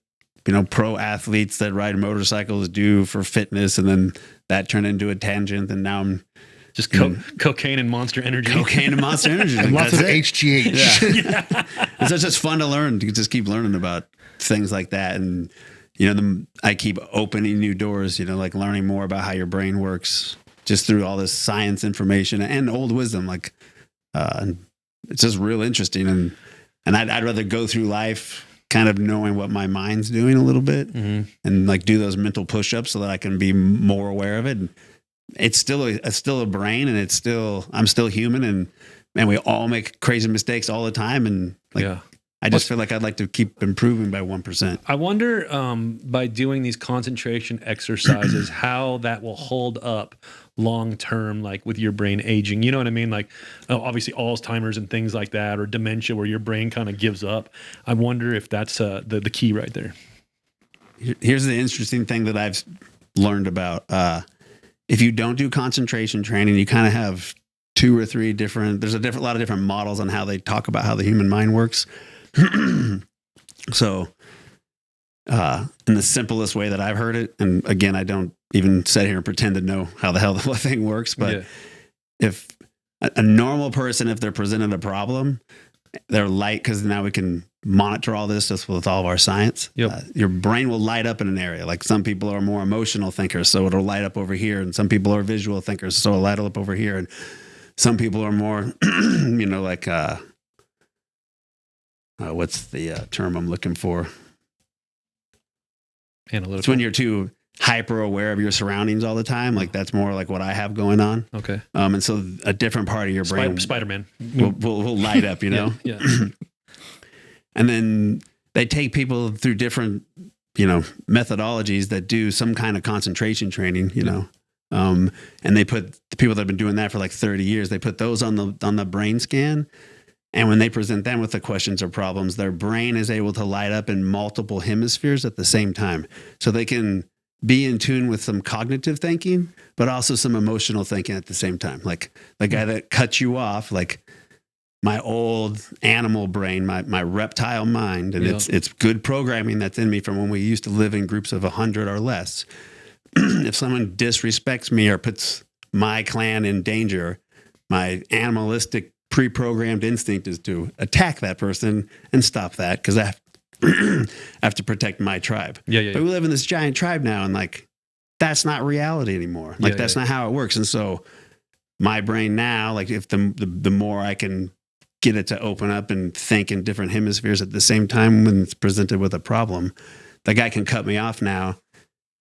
you know, pro athletes that ride motorcycles do for fitness. And then that turned into a tangent. And now I'm Just cocaine and Monster Energy. cocaine and Monster Energy. And lots of That's it. HGH. Yeah. It's just fun to learn. You just keep learning about things like that. And, you know, I keep opening new doors, you know, like learning more about how your brain works just through all this science information and old wisdom. Like, it's just real interesting. And I'd rather go through life kind of knowing what my mind's doing a little bit and like do those mental push-ups so that I can be more aware of it. And it's still a brain, and I'm still human, and man, we all make crazy mistakes all the time. And like, I just feel like I'd like to keep improving by 1%. I wonder by doing these concentration exercises, how that will hold up long term, like with your brain aging. You know what I mean? Like obviously Alzheimer's and things like that, or dementia where your brain kind of gives up. I wonder if that's the key right there. Here's the interesting thing that I've learned about. If you don't do concentration training, you kind of have two or three different, there's a lot of different models on how they talk about how the human mind works. So, in the simplest way that I've heard it, and again, I don't even sit here and pretend to know how the hell the whole thing works, but if a normal person, if they're presented a problem, they're light because now we can monitor all this just with all of our science. Yep. Your brain will light up in an area. Like some people are more emotional thinkers, so it'll light up over here. And some people are visual thinkers, so it'll light up over here. And some people are more, like, what's the term I'm looking for? Analytical. It's when you're too hyper aware of your surroundings all the time. Like that's more like what I have going on. Okay. And so a different part of your brain Spider-Man. will light up, Yeah. And then they take people through different, methodologies that do some kind of concentration training, and they put the people that have been doing that for like 30 years, they put those on the brain scan. And when they present them with the questions or problems, their brain is able to light up in multiple hemispheres at the same time. So they can be in tune with some cognitive thinking, but also some emotional thinking at the same time. Like the guy that cuts you off, like my old animal brain, my reptile mind, and it's good programming that's in me from when we used to live in groups of 100 or less. If someone disrespects me or puts my clan in danger, my animalistic pre-programmed instinct is to attack that person and stop that because I have to protect my tribe. Yeah. But we live in this giant tribe now, and like that's not reality anymore. Like that's not how it works. And so my brain now, like if the more I can get it to open up and think in different hemispheres at the same time when it's presented with a problem, the guy can cut me off now.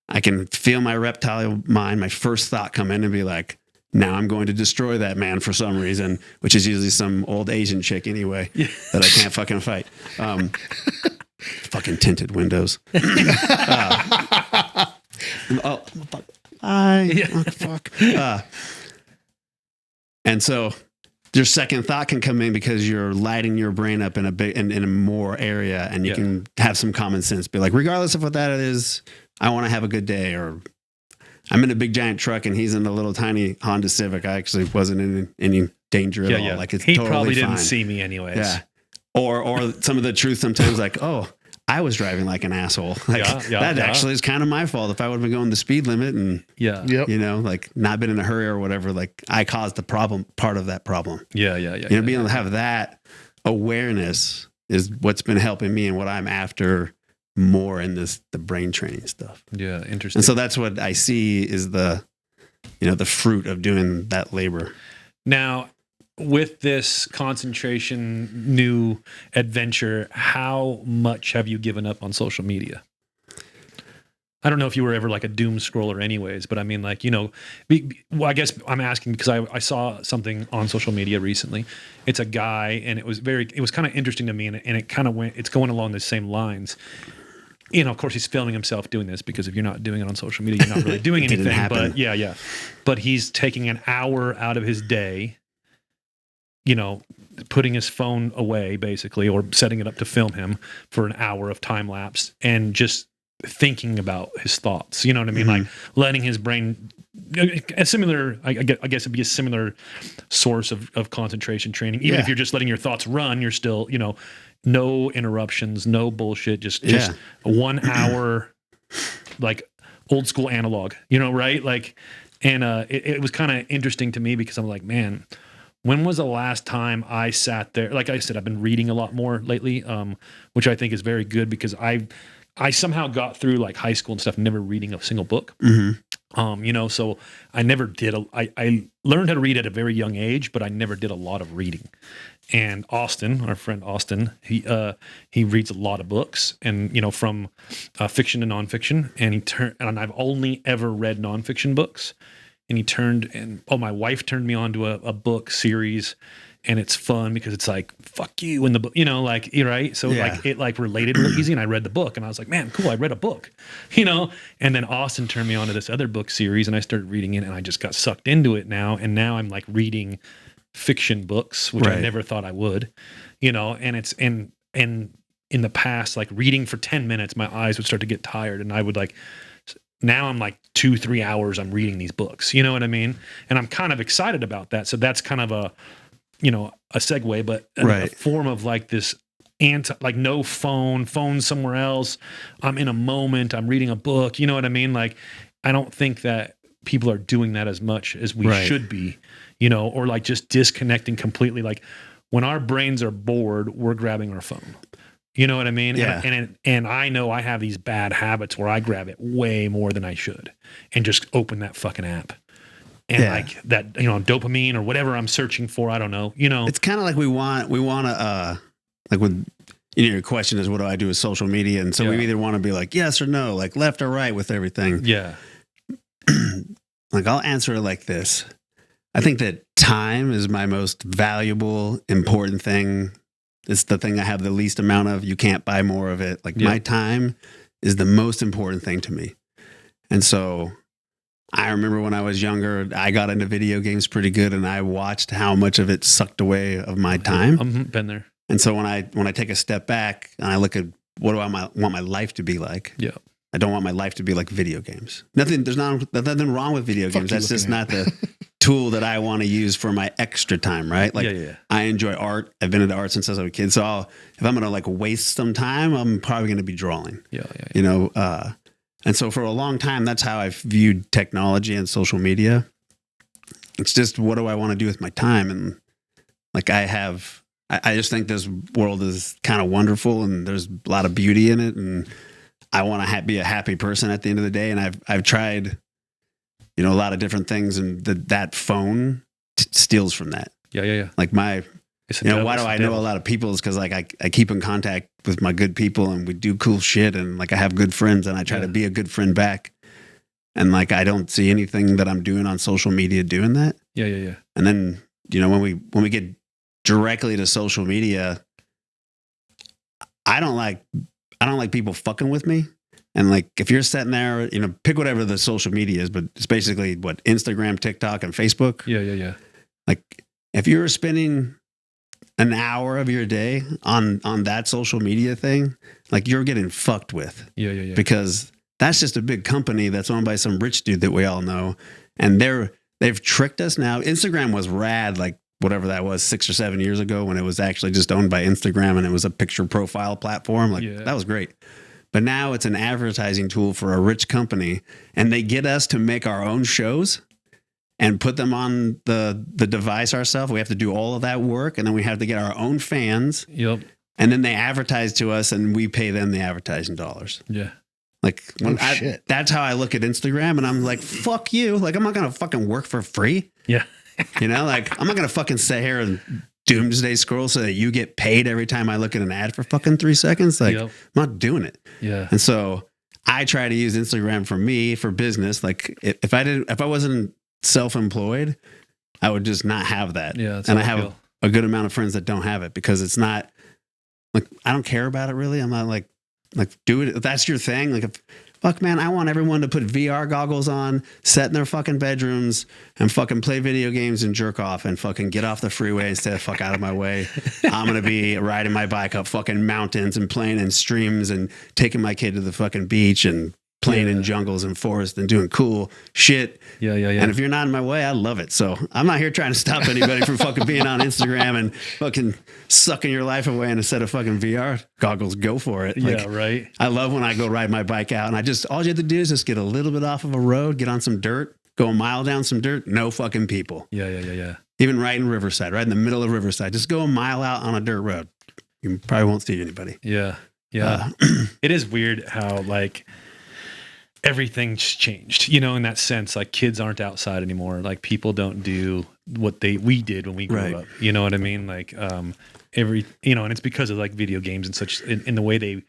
I can feel my reptile mind, my first thought come in and be like, now I'm going to destroy that man for some reason, which is usually some old Asian chick anyway that I can't fucking fight. Fucking tinted windows. Fuck. And so your second thought can come in because you're lighting your brain up in a more area, and you can have some common sense. Be like, regardless of what that is, I want to have a good day. Or I'm in a big giant truck and he's in a little tiny Honda Civic. I actually wasn't in any danger at all. Like he totally probably fine. didn't see me anyways. Yeah. Or some of the truth sometimes like, oh, I was driving like an asshole. Like that actually is kind of my fault. If I would have been going the speed limit and like not been in a hurry or whatever, like I caused the problem, part of that problem. Yeah. Being able to have that awareness is what's been helping me and what I'm after more in the brain training stuff. Yeah. Interesting. And so that's what I see is the fruit of doing that labor. Now, with this concentration new adventure, how much have you given up on social media? I don't know if you were ever like a doom scroller anyways, but I mean like, I guess I'm asking because I saw something on social media recently. It's a guy and it was kind of interesting to me and it kind of it's going along the same lines. Of course he's filming himself doing this because if you're not doing it on social media, you're not really doing anything, but but he's taking an hour out of his day, putting his phone away basically, or setting it up to film him for an hour of time lapse and just thinking about his thoughts. You know what I mean? Mm-hmm. Like letting his brain, a similar, I guess it'd be a similar source of concentration training. Even if you're just letting your thoughts run, you're still, no interruptions, no bullshit, just 1 hour, like old school analog, right? Like, and it was kind of interesting to me because I'm like, man, when was the last time I sat there? Like I said, I've been reading a lot more lately, which I think is very good because I somehow got through like high school and stuff, never reading a single book. Mm-hmm. So I never did. I learned how to read at a very young age, but I never did a lot of reading. And Austin, our friend Austin, he reads a lot of books, and from fiction to nonfiction. And I've only ever read nonfiction books. And my wife turned me on to a book series, and it's fun because it's like, fuck you in the book, you're right. So it related real easy. And I read the book and I was like, man, cool. I read a book, and then Austin turned me on to this other book series and I started reading it and I just got sucked into it now. And now I'm like reading fiction books, which I never thought I would, and it's in the past, like reading for 10 minutes, my eyes would start to get tired and I would now I'm like 2-3 hours I'm reading these books, you know what I mean? And I'm kind of excited about that. So that's kind of a segue, but a form of like this no phone somewhere else. I'm in a moment, I'm reading a book, you know what I mean? Like, I don't think that people are doing that as much as we should be, you know, or like just disconnecting completely. Like when our brains are bored, we're grabbing our phone. You know what I mean? Yeah. And I know I have these bad habits where I grab it way more than I should and just open that fucking app. And Yeah. like that, you know, dopamine or whatever I'm searching for, I don't know, you know. It's kind of like we want to, like with, you know, your question is, what do I do with social media? And so we Yeah. either want to be like, yes or no, like left or right with everything. Yeah. Like I'll answer it like this. I think that time is my most valuable, important thing. It's the thing I have the least amount of. You can't buy more of it. Like Yeah. my time is the most important thing to me. And so I remember when I was younger, I got into video games pretty good, and I watched how much of it sucked away of my time. Been there. And so when I take a step back and I look at what do I want my life to be like, Yeah. I don't want my life to be like video games. There's nothing wrong with video Fuck games. you That's just looking not the tool that I want to use for my extra time, right? Like yeah. I enjoy art. I've been into art since I was a kid. So if I'm going to like waste some time, I'm probably going to be drawing, Yeah. you know? And so for a long time, that's how I viewed technology and social media. It's just, what do I want to do with my time? And like I just think this world is kind of wonderful and there's a lot of beauty in it. And I want to be a happy person at the end of the day. And I've tried, you know, a lot of different things, and that phone steals from that. Yeah. Like It's a you know, devil, why it's do a I know devil. a lot of people is because like I keep in contact with my good people and we do cool shit, and like I have good friends and I try Yeah. to be a good friend back. And like I don't see anything that I'm doing on social media doing that. Yeah. And then, you know, when we get directly to social media, I don't like people fucking with me. And like if you're sitting there, you know, pick whatever the social media is, but it's basically what, Instagram, TikTok, and Facebook. Yeah. Like if you're spending an hour of your day on that social media thing, like you're getting fucked with, Yeah. because that's just a big company that's owned by some rich dude that we all know. And they've tricked us now. Instagram was rad, like whatever that was 6 or 7 years ago, when it was actually just owned by Instagram and it was a picture profile platform. Like Yeah. that was great. But now it's an advertising tool for a rich company, and they get us to make our own shows and put them on the device ourselves. We have to do all of that work, and then we have to get our own fans, Yep. and then they advertise to us and we pay them the advertising dollars. Yeah. Like Shit. that's how I look at Instagram, and I'm like, fuck you. Like I'm not going to fucking work for free. Yeah. You know, like I'm not going to fucking sit here and doomsday scroll so that you get paid every time I look at an ad for fucking 3 seconds. Like Yep. I'm not doing it. Yeah. And so I try to use Instagram for me, for business. Like if I wasn't self-employed, I would just not have that. Yeah. that's And how I have feel. a good amount of friends that don't have it, because it's not like, I don't care about it really. I'm not like do it. If that's your thing. Like fuck man, I want everyone to put VR goggles on, sit in their fucking bedrooms and fucking play video games and jerk off and fucking get off the freeway instead of fuck out of my way. I'm going to be riding my bike up fucking mountains and playing in streams and taking my kid to the fucking beach and playing in jungles and forests and doing cool shit. Yeah. And if you're not in my way, I love it. So I'm not here trying to stop anybody from fucking being on Instagram and fucking sucking your life away in a set of fucking VR goggles. Go for it. Yeah. Right. I love when I go ride my bike out, and all you have to do is just get a little bit off of a road, get on some dirt, go a mile down some dirt, no fucking people. Yeah. Even right in Riverside, right in the middle of Riverside, just go a mile out on a dirt road. You probably won't see anybody. Yeah. It is weird how like everything's changed, you know, in that sense. Like kids aren't outside anymore. Like people don't do what we did when we grew Right. up. You know what I mean? Like and it's because of like video games and such in the way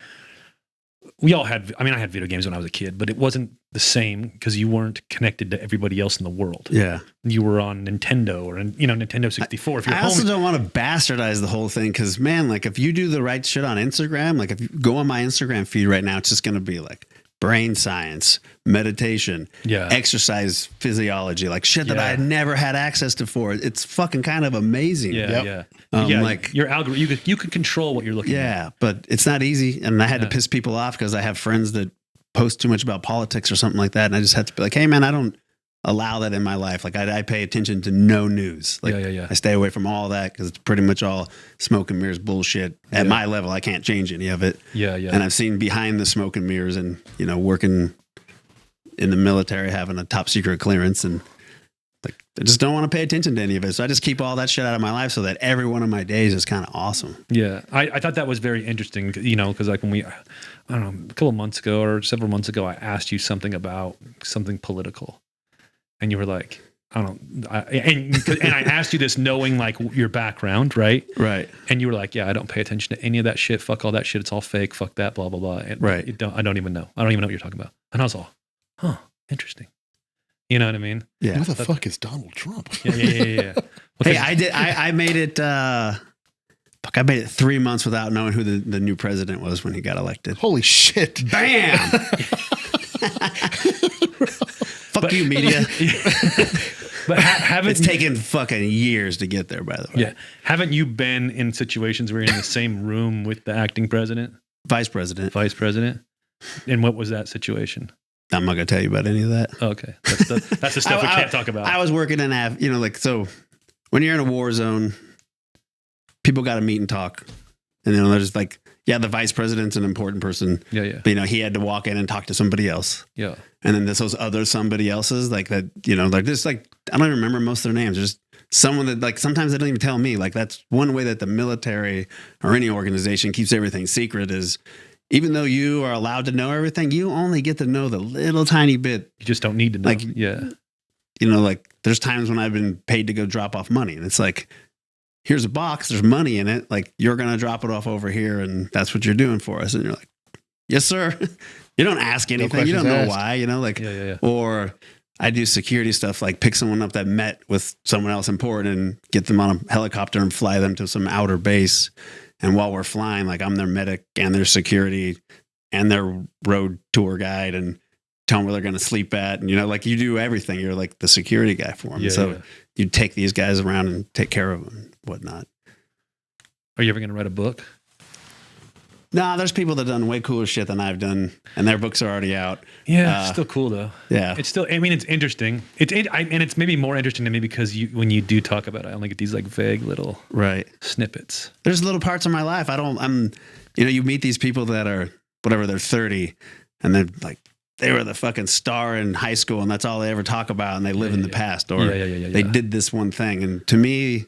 we all had. I mean, I had video games when I was a kid, but it wasn't the same because you weren't connected to everybody else in the world. Yeah. You were on Nintendo or Nintendo 64. If you're I home, also don't want to bastardize the whole thing, because man, like if you do the right shit on Instagram, like if you go on my Instagram feed right now, it's just going to be like brain science, meditation, Yeah. exercise physiology, like shit that Yeah. I had never had access to before. It's fucking kind of amazing. yeah, Yep. yeah. Like your algorithm, you could control what you're looking at. yeah, but it's not easy. And I had Yeah. to piss people off because I have friends that post too much about politics or something like that. And I just had to be like, hey man, I don't allow that in my life. Like I pay attention to no news. Like Yeah. I stay away from all that because it's pretty much all smoke and mirrors bullshit. At Yeah. my level, I can't change any of it. Yeah. And I've seen behind the smoke and mirrors, and, you know, working in the military, having a top secret clearance, and like I just don't want to pay attention to any of it. So I just keep all that shit out of my life so that every one of my days is kind of awesome. Yeah, I thought that was very interesting, you know, because like when I don't know, a couple of months ago or several months ago, I asked you something about something political, and you were like, and I asked you this knowing like your background, right? Right. And you were like, yeah, I don't pay attention to any of that shit. Fuck all that shit. It's all fake. Fuck that. Blah blah blah. And Right. I don't even know. I don't even know what you're talking about. And I was all, huh, interesting. You know what I mean? Yeah. Who the fuck is Donald Trump? Yeah. Hey, I made it. I made it 3 months without knowing who the new president was when he got elected. Holy shit. Bam! Fuck you, media. But haven't It's taken fucking years to get there, by the way. yeah, haven't you been in situations where you're in the same room with the acting president, Vice president. vice president? And what was that situation? I'm not gonna tell you about any of that. Okay, that's the stuff we can't talk about. I was working in so when you're in a war zone, people got to meet and talk, and there's like, yeah, the vice president's an important person, yeah, but he had to walk in and talk to somebody else, yeah. and then those other somebody else's like that, like this, like I don't even remember most of their names. Just someone that like sometimes they don't even tell me. Like that's one way that the military or any organization keeps everything secret is. Even though you are allowed to know everything, you only get to know the little tiny bit. You just don't need to know. Like, yeah, Like there's times when I've been paid to go drop off money and it's like, here's a box, there's money in it. Like you're going to drop it off over here and that's what you're doing for us. And you're like, yes, sir. You don't ask anything. You don't know why, yeah. or I do security stuff, like pick someone up that met with someone else important and get them on a helicopter and fly them to some outer base. And while we're flying, like I'm their medic and their security and their road tour guide and tell them where they're going to sleep at. And, like you do everything. You're like the security guy for them. So you take these guys around and take care of them and whatnot. Are you ever going to write a book? Nah, there's people that done way cooler shit than I've done and their books are already out. Yeah, it's still cool though. Yeah. It's still, I mean, it's interesting. And it's maybe more interesting to me because when you do talk about it, I only get these like vague little Right. snippets. There's little parts of my life. You meet these people that are whatever, they're 30 and they're like, they were the fucking star in high school and that's all they ever talk about. And they live in the past or they did this one thing. And to me,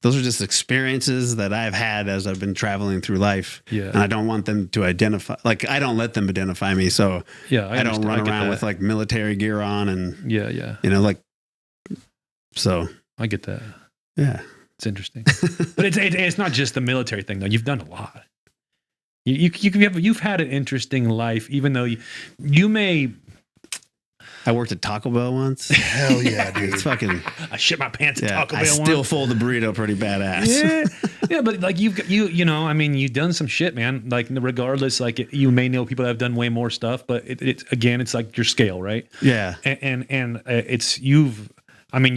those are just experiences that I've had as I've been traveling through life. Yeah. And I don't want them to identify, like I don't let them identify me. So Yeah, I don't run around with like military gear on and, yeah. So I get that. yeah. It's interesting. But it's not just the military thing though. You've done a lot. You've had an interesting life, even though you may. I worked at Taco Bell once. Hell yeah, dude. It's fucking. I shit my pants at Yeah, Taco Bell. I still fold the burrito pretty badass. Yeah, but like you've done some shit, man. Like regardless, like you may know people that have done way more stuff, but it's like your scale, right? Yeah. And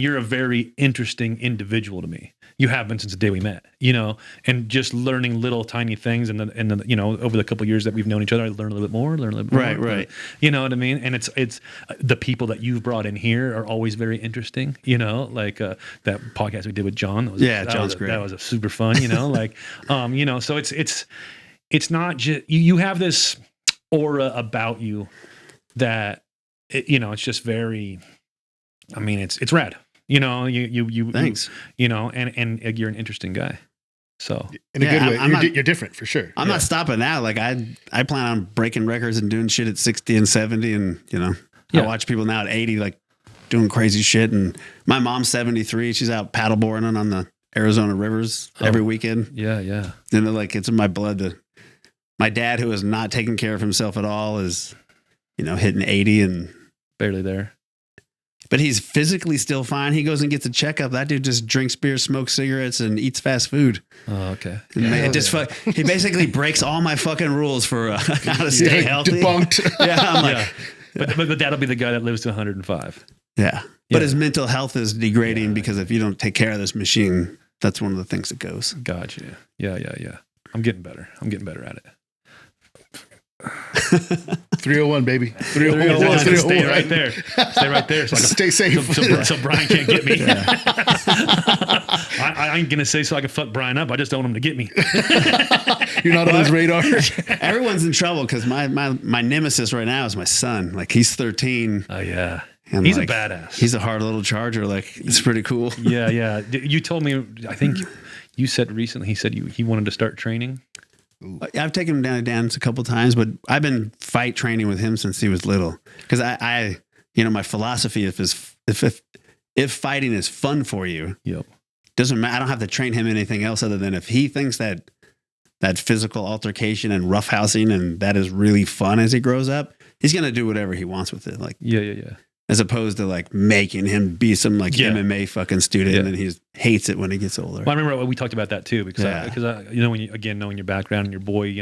you're a very interesting individual to me. You have been since the day we met, and just learning little tiny things, and then over the couple of years that we've known each other, I learn a little bit more. Right. You know what I mean? And it's the people that you've brought in here are always very interesting. Like that podcast we did with John. John's great. That was a super fun. So it's not just you have this aura about you that it's just very. I mean, it's rad. You Thanks. And you're an interesting guy. So in a good way, I'm you're different for sure. I'm not stopping now. Like I plan on breaking records and doing shit at 60 and 70, and I watch people now at 80 like doing crazy shit. And my mom's 73. She's out paddleboarding on the Arizona rivers every weekend. Yeah. Like it's in my blood. My dad, who is not taking care of himself at all, is hitting 80 and barely there. But he's physically still fine. He goes and gets a checkup. That dude just drinks beer, smokes cigarettes, and eats fast food. Oh, okay. He basically breaks all my fucking rules for how to stay healthy. Debunked. Yeah, I'm like, but that'll be the guy that lives to 105. Yeah. But his mental health is degrading because if you don't take care of this machine, that's one of the things that goes. Gotcha. Yeah. I'm getting better at it. 301, baby. 301. Stay right there. Stay right there. So Stay safe. So Brian can't get me. I ain't gonna say so I can fuck Brian up. I just don't want him to get me. You're not on his radar. Everyone's in trouble because my nemesis right now is my son. Like he's 13. Oh yeah. And He's like, a badass. He's a hard little charger. Like, it's pretty cool. Yeah, yeah. You told me, I think you said recently, he said he wanted to start training. I've taken him down to dance a couple times, but I've been fight training with him since he was little. Because I my philosophy if fighting is fun for you, Yep. doesn't matter. I don't have to train him anything else other than if he thinks that physical altercation and roughhousing and that is really fun as he grows up, he's gonna do whatever he wants with it. Like, Yeah. as opposed to like making him be some like Yeah. MMA fucking student, Yeah. and he hates it when he gets older. Well, I remember we talked about that too, because Yeah. when you, again, knowing your background and your boy,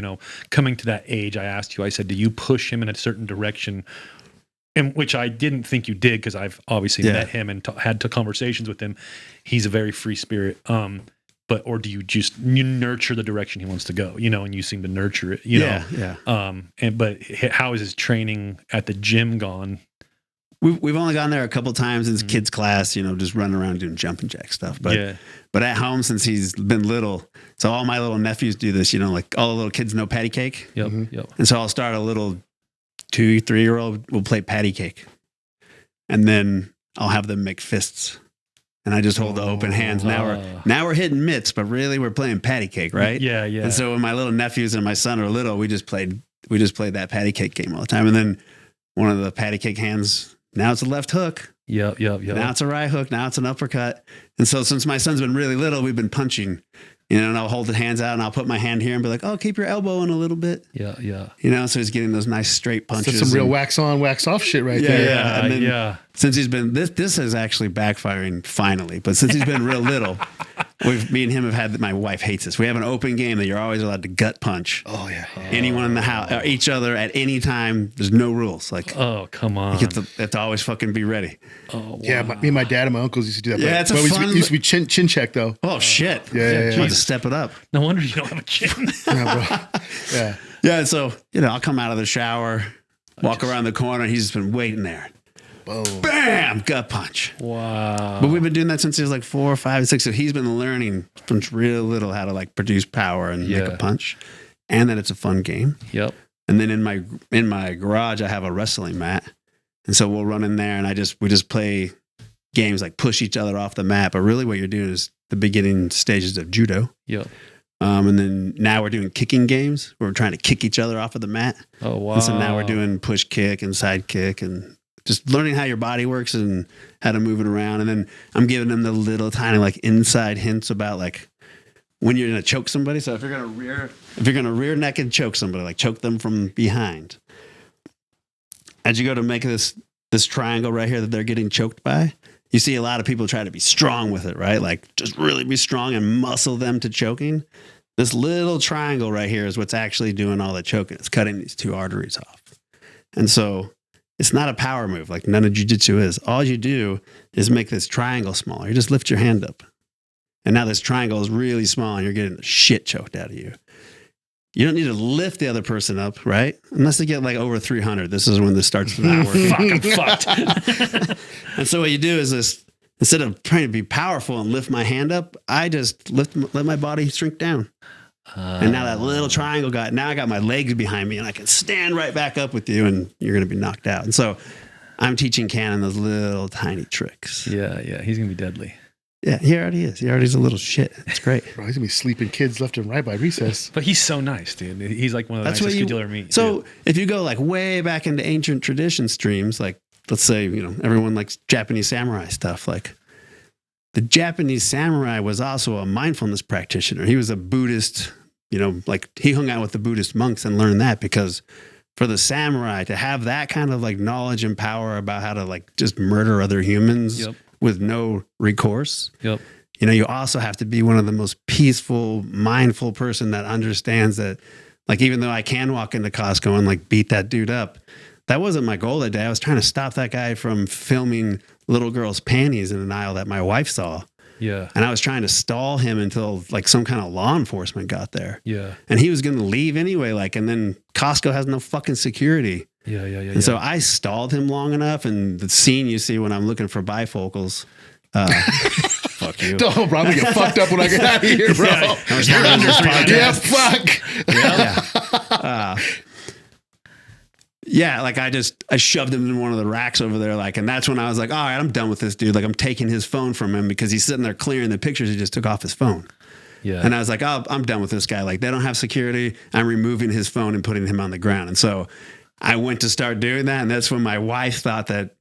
coming to that age, I asked you, I said, do you push him in a certain direction? And which I didn't think you did, because I've obviously Yeah. met him and had conversations with him. He's a very free spirit. Or do you nurture the direction he wants to go, and you seem to nurture it, Yeah. but how is his training at the gym gone? We've only gone there a couple times in kids class, just running around doing jumping jack stuff. But but at home, since he's been little, so all my little nephews do this, like all the little kids know patty cake. Yep. And so I'll start a little 2-3-year-old will play patty cake. And then I'll have them make fists. And I just hold the open hands. Now we're hitting mitts, but really we're playing patty cake, right? Yeah. And so when my little nephews and my son are little, we just played that patty cake game all the time. And then one of the patty cake hands, now it's a left hook. Yep. Now it's a right hook. Now it's an uppercut. And so since my son's been really little, we've been punching, and I'll hold the hands out and I'll put my hand here and be like, oh, keep your elbow in a little bit. Yeah. So he's getting those nice straight punches. That's some real wax on, wax off shit right there. Yeah. And then Yeah. Since he's been, this is actually backfiring finally, but since he's been real little, me and him have had, my wife hates this. We have an open game that you're always allowed to gut punch. Oh yeah. Anyone in the house, or each other at any time. There's no rules. Like, Oh, come on. you have to always fucking be ready. Oh, wow. Yeah, me and my dad and my uncles used to do that. Yeah, it's a but fun- it used to be chin check though. Oh shit. Yeah. You have to step it up. No wonder you don't have a chin. Yeah, bro. Yeah. Yeah. So, I'll come out of the shower, walk around the corner. He's just been waiting there. Boom. Bam! Gut punch. Wow. But we've been doing that since he was like 4 or 5 or 6. So he's been learning from real little how to like produce power and make a punch, and that it's a fun game. Yep. And then in my garage, I have a wrestling mat, and so we'll run in there and we just play games like push each other off the mat. But really, what you're doing is the beginning stages of judo. Yep. And then now we're doing kicking games. We're trying to kick each other off of the mat. Oh, wow. And so now we're doing push kick and side kick and just learning how your body works and how to move it around. And then I'm giving them the little tiny like inside hints about like when you're going to choke somebody. So if you're going to rear neck and choke somebody, like choke them from behind. As you go to make this triangle right here that they're getting choked by, you see a lot of people try to be strong with it, right? Like just really be strong and muscle them to choking. This little triangle right here is what's actually doing all the choking. It's cutting these 2 arteries off. And so it's not a power move like none of jiu-jitsu is. All you do is make this triangle smaller. You just lift your hand up. And now this triangle is really small and you're getting the shit choked out of you. You don't need to lift the other person up, right? Unless they get like over 300. This is when this starts to not work. Fuck, I'm fucked. And so what you do is this, instead of trying to be powerful and lift my hand up, I just let my body shrink down. And now that little triangle now I got my legs behind me and I can stand right back up with you and you're going to be knocked out. And so I'm teaching Cannon those little tiny tricks. Yeah. He's going to be deadly. Yeah, he already is. He already's a little shit. It's great. Bro, he's gonna be sleeping kids left and right by recess. But he's so nice, dude. He's like one of the nicest kids you'll ever meet. So if you go like way back into ancient tradition streams, like let's say, everyone likes Japanese samurai stuff. Like the Japanese samurai was also a mindfulness practitioner. He was a Buddhist, like he hung out with the Buddhist monks and learned that, because for the samurai to have that kind of like knowledge and power about how to like just murder other humans with no recourse. Yep. You also have to be one of the most peaceful, mindful person that understands that, like, even though I can walk into Costco and like beat that dude up, that wasn't my goal that day. I was trying to stop that guy from filming little girls' panties in an aisle that my wife saw. Yeah. And I was trying to stall him until like some kind of law enforcement got there. Yeah. And he was going to leave anyway. And then Costco has no fucking security. Yeah. And so I stalled him long enough. And the scene you see when I'm looking for bifocals, fuck you. Oh, bro, I'm gonna get fucked up when I get out of here, bro. Yeah, Yeah, fuck. Yeah, like I shoved him in one of the racks over there, like, and that's when I was like, all right, I'm done with this dude. Like, I'm taking his phone from him because he's sitting there clearing the pictures he just took off his phone. Yeah. And I was like, oh, I'm done with this guy. Like, they don't have security. I'm removing his phone and putting him on the ground. And so I went to start doing that, and that's when my wife thought that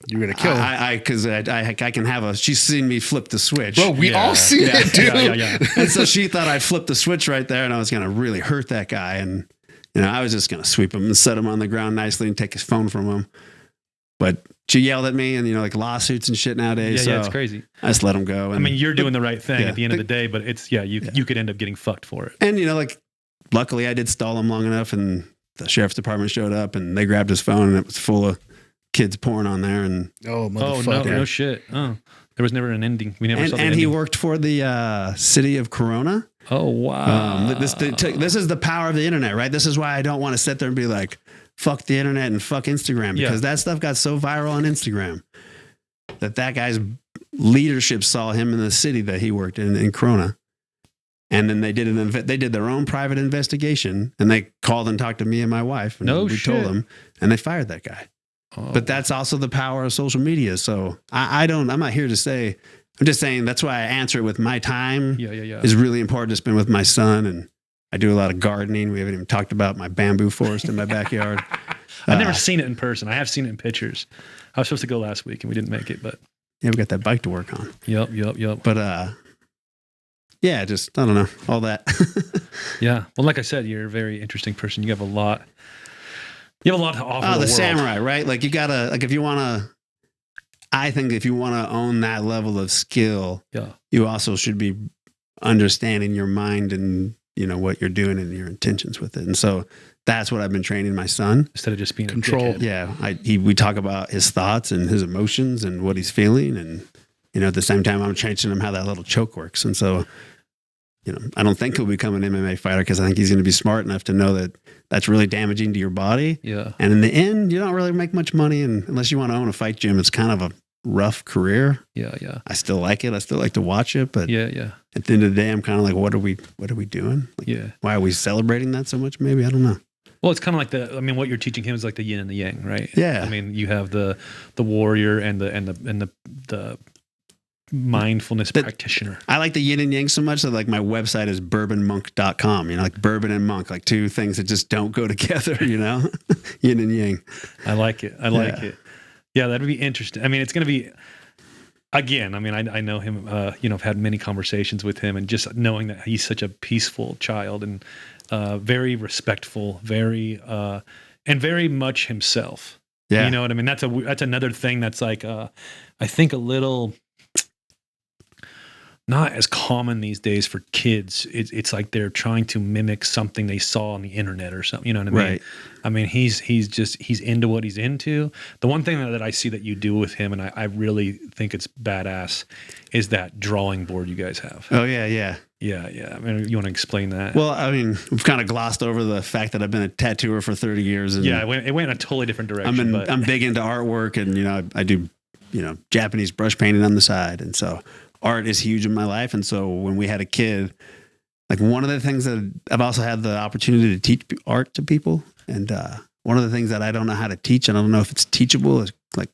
You're gonna kill him. because I can have she's seen me flip the switch. Bro, we all see it, dude. Yeah. And so she thought I'd flip the switch right there, and I was going to really hurt that guy. And, I was just going to sweep him and set him on the ground nicely and take his phone from him. But she yelled at me, and, like lawsuits and shit nowadays. Yeah, so it's crazy. I just let him go. And, I mean, you're doing the right thing Yeah. at the end of the day, but it's, you could end up getting fucked for it. and, like, luckily I did stall him long enough, and the sheriff's department showed up, and they grabbed his phone, and it was full of kids porn on there. And Oh, Oh, motherfucker. no shit. Oh, there was never an ending. We never saw the and he ending. worked for the city of Corona. Oh, wow. This is the power of the internet, right? This is why I don't want to sit there and be like, fuck the internet and fuck Instagram, because that stuff got so viral on Instagram that guy's leadership saw him in the city that he worked in Corona. And then they did their own private investigation, and they called and talked to me and my wife, and No we shit. told them, and they fired that guy. Oh. But that's also the power of social media. So I'm not here to say, I'm just saying that's why I answer it with my time yeah. is really important to spend with my son. And I do a lot of gardening. We haven't even talked about my bamboo forest in my backyard. I've never seen it in person. I have seen it in pictures. I was supposed to go last week and we didn't make it, but Yeah, we got that bike to work on. yep. But yeah, just I don't know, all that. Yeah. Well, like I said, you're a very interesting person. You have a lot. You have a lot to offer. Oh, the world. samurai, right? Like you gotta, like if you wanna, I think if you wanna own that level of skill, Yeah. you also should be understanding your mind and what you're doing and your intentions with it. And so that's what I've been training my son. Instead of just being Control. a dickhead. Yeah, we talk about his thoughts and his emotions and what he's feeling, and at the same time I'm teaching him how that little choke works. And so I don't think he'll become an MMA fighter because I think he's going to be smart enough to know that that's really damaging to your body. Yeah. And in the end, you don't really make much money, and unless you want to own a fight gym, it's kind of a rough career. Yeah. I still like it. I still like to watch it, but Yeah. at the end of the day, I'm kind of like, what are we doing? Like, Yeah. why are we celebrating that so much? Maybe I don't know. Well, it's kind of like what you're teaching him is like the yin and the yang, right? Yeah. I mean, you have the warrior and the mindfulness practitioner. I like the yin and yang so much that like my website is bourbonmonk.com, like bourbon and monk, like two things that just don't go together, yin and yang. I like it. it. Yeah, that'd be interesting. I mean, it's going to be, again, I mean, I know him, I've had many conversations with him, and just knowing that he's such a peaceful child and very respectful, and very much himself. Yeah. You know what I mean? That's another thing that's like, I think a little not as common these days for kids. It's like they're trying to mimic something they saw on the internet or something. You know what I mean? Right. I mean, he's into what he's into. The one thing that I see that you do with him, and I really think it's badass, is that drawing board you guys have. Oh yeah. Yeah. Yeah. I mean, you want to explain that? Well, I mean, we've kind of glossed over the fact that I've been a tattooer for 30 years. And yeah, it went in a totally different direction. I'm big into artwork, and, I do, Japanese brush painting on the side. And so art is huge in my life. And so when we had a kid, like one of the things that I've also had the opportunity to teach art to people. And one of the things that I don't know how to teach, and I don't know if it's teachable, is like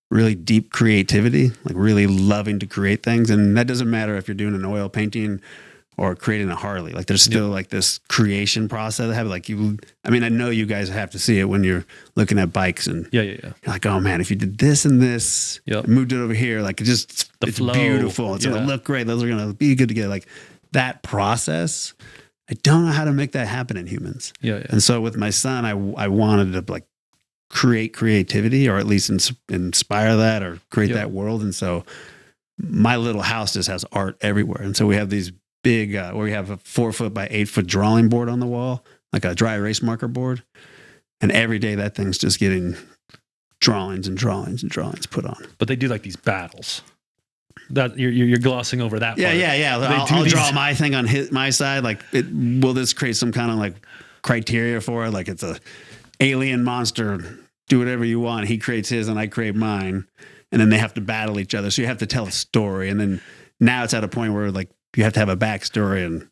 really deep creativity, like really loving to create things. And that doesn't matter if you're doing an oil painting or creating a Harley. Like there's still like this creation process I have. Like I know you guys have to see it when you're looking at bikes, and Yeah. you're like, oh man, if you did this and this, Yep. moved it over here, like it's flow. beautiful. It's gonna look great. Those are gonna be good together. Like that process, I don't know how to make that happen in humans. Yeah. And so with my son, I wanted to like create creativity, or at least inspire that, or create Yep. that world. And so my little house just has art everywhere. And so we have these big, where we have a 4-foot by 8-foot drawing board on the wall, like a dry erase marker board. And every day that thing's just getting drawings and drawings and drawings put on. But they do like these battles. That you're glossing over that. Yeah, part. yeah. They I'll do draw these- my thing on my side. Like, will this create some kind of like criteria for it? Like it's a alien monster. Do whatever you want. He creates his and I create mine. And then they have to battle each other. So you have to tell a story. And then now it's at a point where like you have to have a backstory. And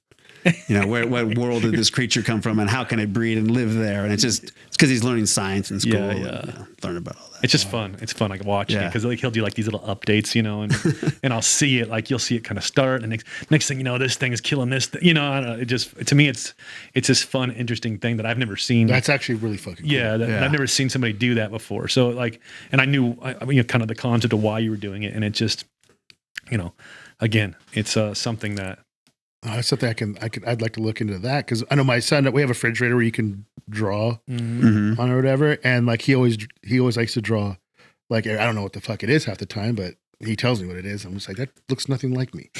you know, what world did this creature come from and how can it breed and live there? And it's because he's learning science in school. Yeah, and, yeah. you know, learn about all that. It's just fun. It's fun, like watching it Yeah. because like he'll do like these little updates, you know, and and I'll see it like you'll see it kind of start, and next thing you know, this thing is killing this, you know. I don't know, it just to me, it's this fun, interesting thing that I've never seen. That's actually really fucking cool. yeah, Yeah. I've never seen somebody do that before. So like, and I knew, you know, kind of the concept of why you were doing it, and it just, you know, again, it's something that. That's something I'd like to look into that because I know my son. We have a refrigerator where you can draw Mhm. on or whatever, and like he always likes to draw. Like I don't know what the fuck it is half the time, but he tells me what it is. I'm just like, that looks nothing like me.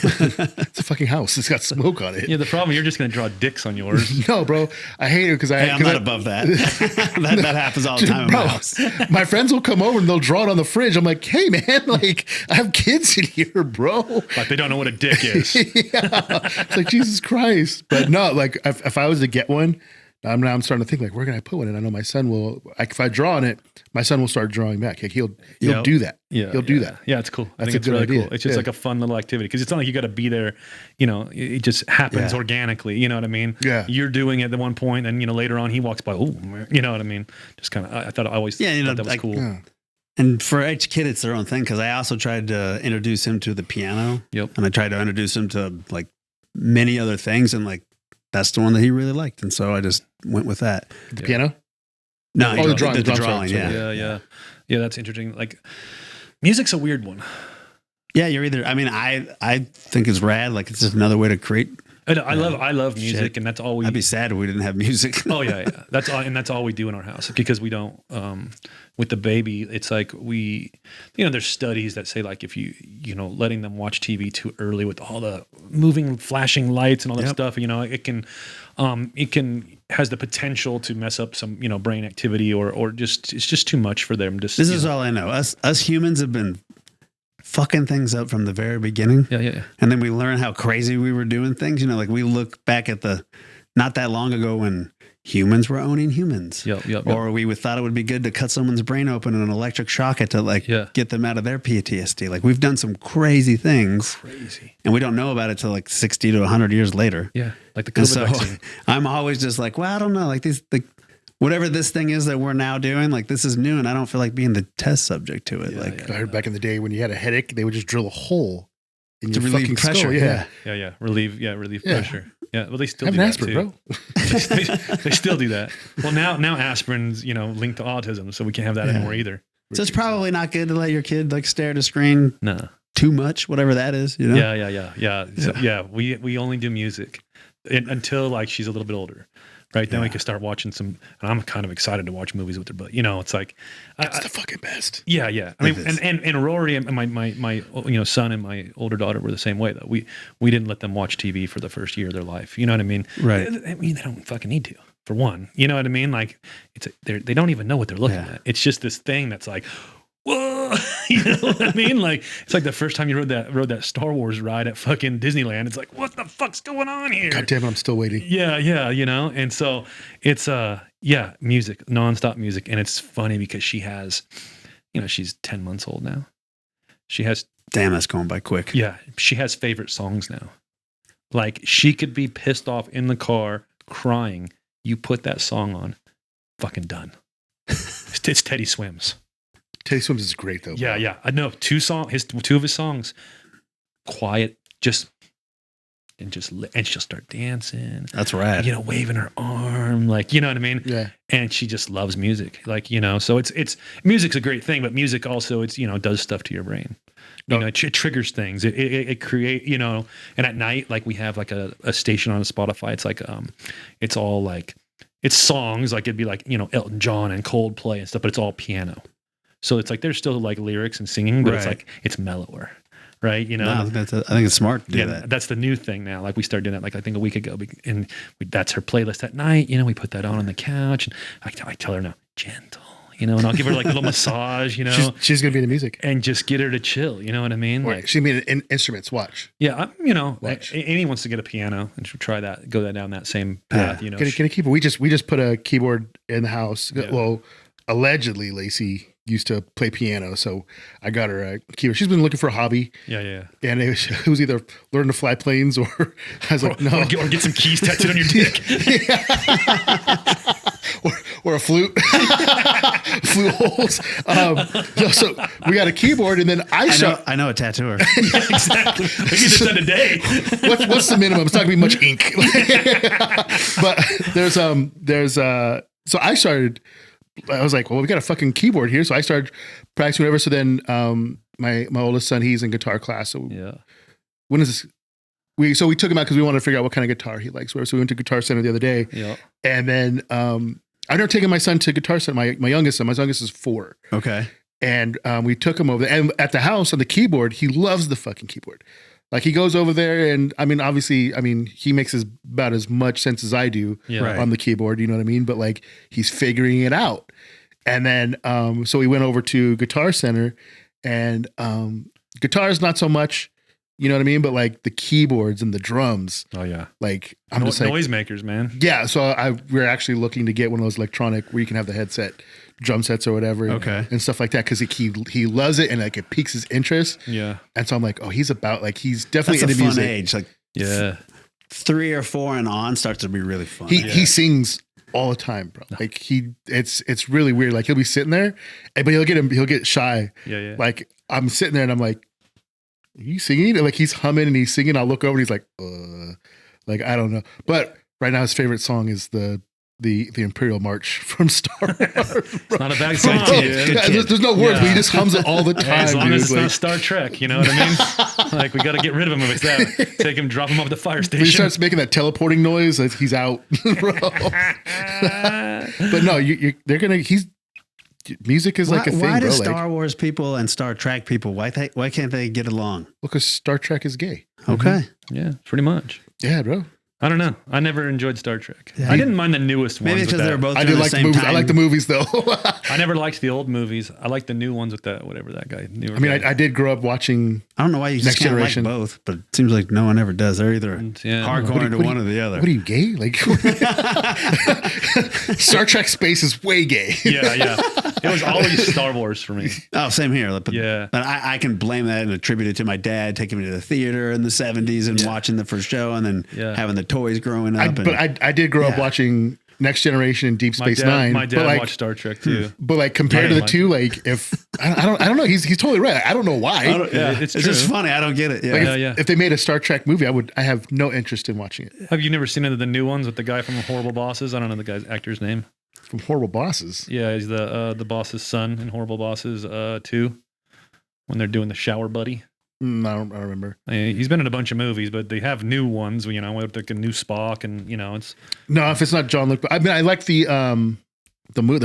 It's a fucking house. It's got smoke on it. Yeah, the problem you're just gonna draw dicks on yours. No, bro, I hate it because Hey, I'm not above that. that happens all the time in Bro, my house. my friends will come over and they'll draw it on the fridge. I'm like, hey man, like I have kids in here, bro. Like they don't know what a dick is. Yeah. It's like Jesus Christ. But no, like if I was to get one, now I'm starting to think like, where can I put one? And I know my son will. Like, if I draw on it, my son will start drawing back. Like he'll Yep. do that. Yeah, he'll do that. Yeah, it's cool. I That's think a it's good really idea. cool. It's just Yeah. like a fun little activity because it's not like you got to be there. You know, it just happens Yeah. organically. You know what I mean? Yeah. You're doing it at one point, and you know later on he walks by. Oh, you know what I mean? Just kind of. I thought I always. Yeah, you know, thought that was like- cool. Yeah. And for each kid, it's their own thing. Because I also tried to introduce him to the piano. Yep. And I tried to introduce him to like many other things, and like that's the one that he really liked, and so I just went with that. The piano. No, Oh, the drawing, the the drum, drawing, sorry, yeah. Yeah. That's interesting. Like, music's a weird one. Yeah, you're either. I mean, I think it's rad. Like it's just another way to create. I love music, Shit. and that's all we. I'd be sad if we didn't have music. Oh yeah. That's all, and that's all we do in our house because we don't. With the baby, it's like we, you know, there's studies that say like if you letting them watch TV too early with all the moving, flashing lights and all that Yep. stuff, you know, it can has the potential to mess up some brain activity or just it's just too much for them. Just This is all I know. Us humans have been fucking things up from the very beginning. yeah. And then we learn how crazy we were doing things. You know, like we look back at the not that long ago when humans were owning humans. Yep. Or we thought it would be good to cut someone's brain open and an electric shock it to like Yeah. get them out of their PTSD. Like we've done some crazy things Crazy. and we don't know about it till like 60 to 100 years later. Yeah, like the And COVID so vaccine. I'm always just like, well, I don't know. Like whatever this thing is that we're now doing, like this is new and I don't feel like being the test subject to it. Yeah, like I heard back in the day when you had a headache, they would just drill a hole in to your relieve fucking pressure. skull. Yeah. Yeah. Relieve Yeah. pressure. Yeah. Well, they still Have do an that aspirin, too. bro. they still do that. Well, now aspirin's linked to autism, so we can't have that Yeah. anymore either. So it's probably not good to let your kid like stare at a screen No. too much, whatever that is, you know? Yeah. So, yeah. We only do music until like she's a little bit older, right? Then we Yeah. can start watching some. And I'm kind of excited to watch movies with her, but it's like, That's the fucking best. yeah. I mean, It is. and Rory and my son and my older daughter were the same way though. We didn't let them watch TV for the first year of their life. You know what I mean? Right. I mean, they don't fucking need to. For one, you know what I mean? Like they don't even know what they're looking Yeah. at. It's just this thing that's like, whoa, you know what I mean? Like it's like the first time you rode that Star Wars ride at fucking Disneyland. It's like, what the fuck's going on here? God damn it, I'm still waiting. Yeah, and so it's music, nonstop music, and it's funny because she has, she's 10 months old now. She has Damn, that's going by quick. she has favorite songs now. Like she could be pissed off in the car crying. You put that song on, fucking done. It's Teddy Swims. Teddy Swims is great though. bro. Yeah. I know two of his songs, quiet, and she'll start dancing, That's rad. waving her arm, like, you know what I mean? Yeah. And she just loves music, like, so it's music's a great thing, but music also does stuff to your brain. It triggers things. It create, and at night, like we have like a station on Spotify. It's like, it's all like, it's songs, like it'd be like, Elton John and Coldplay and stuff, but it's all piano. So it's like, there's still like lyrics and singing, but it's Right. like, it's mellower, right? No, I think it's smart to do that. That's the new thing now. Like we started doing that, like I think a week ago, and that's her playlist at night. We put that on the couch, and I tell her now, gentle, and I'll give her like a little massage, She's gonna be in the music. and just get her to chill. You know what I mean? Or Like, she's gonna be in instruments. Watch. yeah, Watch. Amy wants to get a piano and she'll try that, go down that same path. Yeah. Get a keyboard. We just put a keyboard in the house. Yeah. Well, allegedly, Lacey used to play piano, so I got her a keyboard. She's been looking for a hobby, Yeah. and it was either learn to fly planes or I was like, no, Or get some keys tattooed on your dick. or a flute, flute holes. So we got a keyboard, and then I know a tattooer. Exactly. We get this done today. what's the minimum? It's not gonna be much ink. But so I was like, well, we got a fucking keyboard here. So I started practicing whatever. So then my oldest son, he's in guitar class. So Yeah. when is this? We took him out because we wanted to figure out what kind of guitar he likes. So we went to Guitar Center the other day. Yeah. And then I've never taken my son to Guitar Center. My youngest son, is 4. Okay. And we took him over there. And at the house on the keyboard, he loves the fucking keyboard. Like he goes over there and obviously, he makes about as much sense as I do Yeah. Right. on the keyboard, you know what I mean? But like he's figuring it out. And then, so we went over to Guitar Center and guitars, not so much, you know what I mean? But like the keyboards and the drums, Oh yeah. like I'm just like, noisemakers, man. yeah. So we're actually looking to get one of those electronic where you can have the headset, drum sets or whatever, Okay. and stuff like that because he loves it and like it piques his interest. Yeah. And so I'm like, oh, he's definitely That's a into fun music. age. Like Yeah. 3 or 4 and on starts to be really fun. He sings all the time, bro. Like it's really weird. Like he'll be sitting there, but he'll get shy. Yeah. Like I'm sitting there and I'm like, are you singing? And like he's humming and he's singing. I'll look over and he's like, like I don't know. But right now his favorite song is the Imperial March from Star Wars. It's not a bad song. Yeah, there's no words, but he just hums it all the time. As long dude. as it's Like, not Star Trek, you know what I mean? Like we got to get rid of him if it's that. Take him, drop him off at the fire when he station. starts making that teleporting noise, like, he's out, bro. But no, music is like a thing, why bro. do Like, Star Wars people and Star Trek people, why can't they get along? because Star Trek is gay. Okay. Yeah, pretty much. Yeah, bro. I don't know. I never enjoyed Star Trek. Yeah. I didn't mind the newest ones. Maybe with because they're that. both I doing did the like the same movies. time. I like the movies though. I never liked the old movies. I like the new ones with that whatever that guy. I mean, I did grow up watching. I don't know why you just Next can't Generation. like both, but it seems like no one ever does. They're either Yeah. hardcore into one or the other. What are you, gay? Like Star Trek space is way gay. yeah. It was always Star Wars for me. Oh, same here. But, Yeah. but I can blame that and attribute it to my dad taking me to the theater in the 70s and watching the first show and then Yeah. having the toys growing up. But I did grow up Yeah. watching Next Generation and Deep Space Nine. My dad but like, watched Star Trek too. but like compared to the Like- two, like if I don't know, he's totally right. I don't know why. It's it's just true. funny. I don't get it. Yeah. Like if they made a Star Trek movie, I have no interest in watching it. Have you never seen any of the new ones with the guy from Horrible Bosses? I don't know the guy's actor's name. From Horrible Bosses. Yeah, he's the boss's son in Horrible Bosses 2 when they're doing the shower buddy. I don't remember. He's been in a bunch of movies, but they have new ones, you know, with like a new Spock and, you know, it's No, if it's not John Luke, I mean, I like the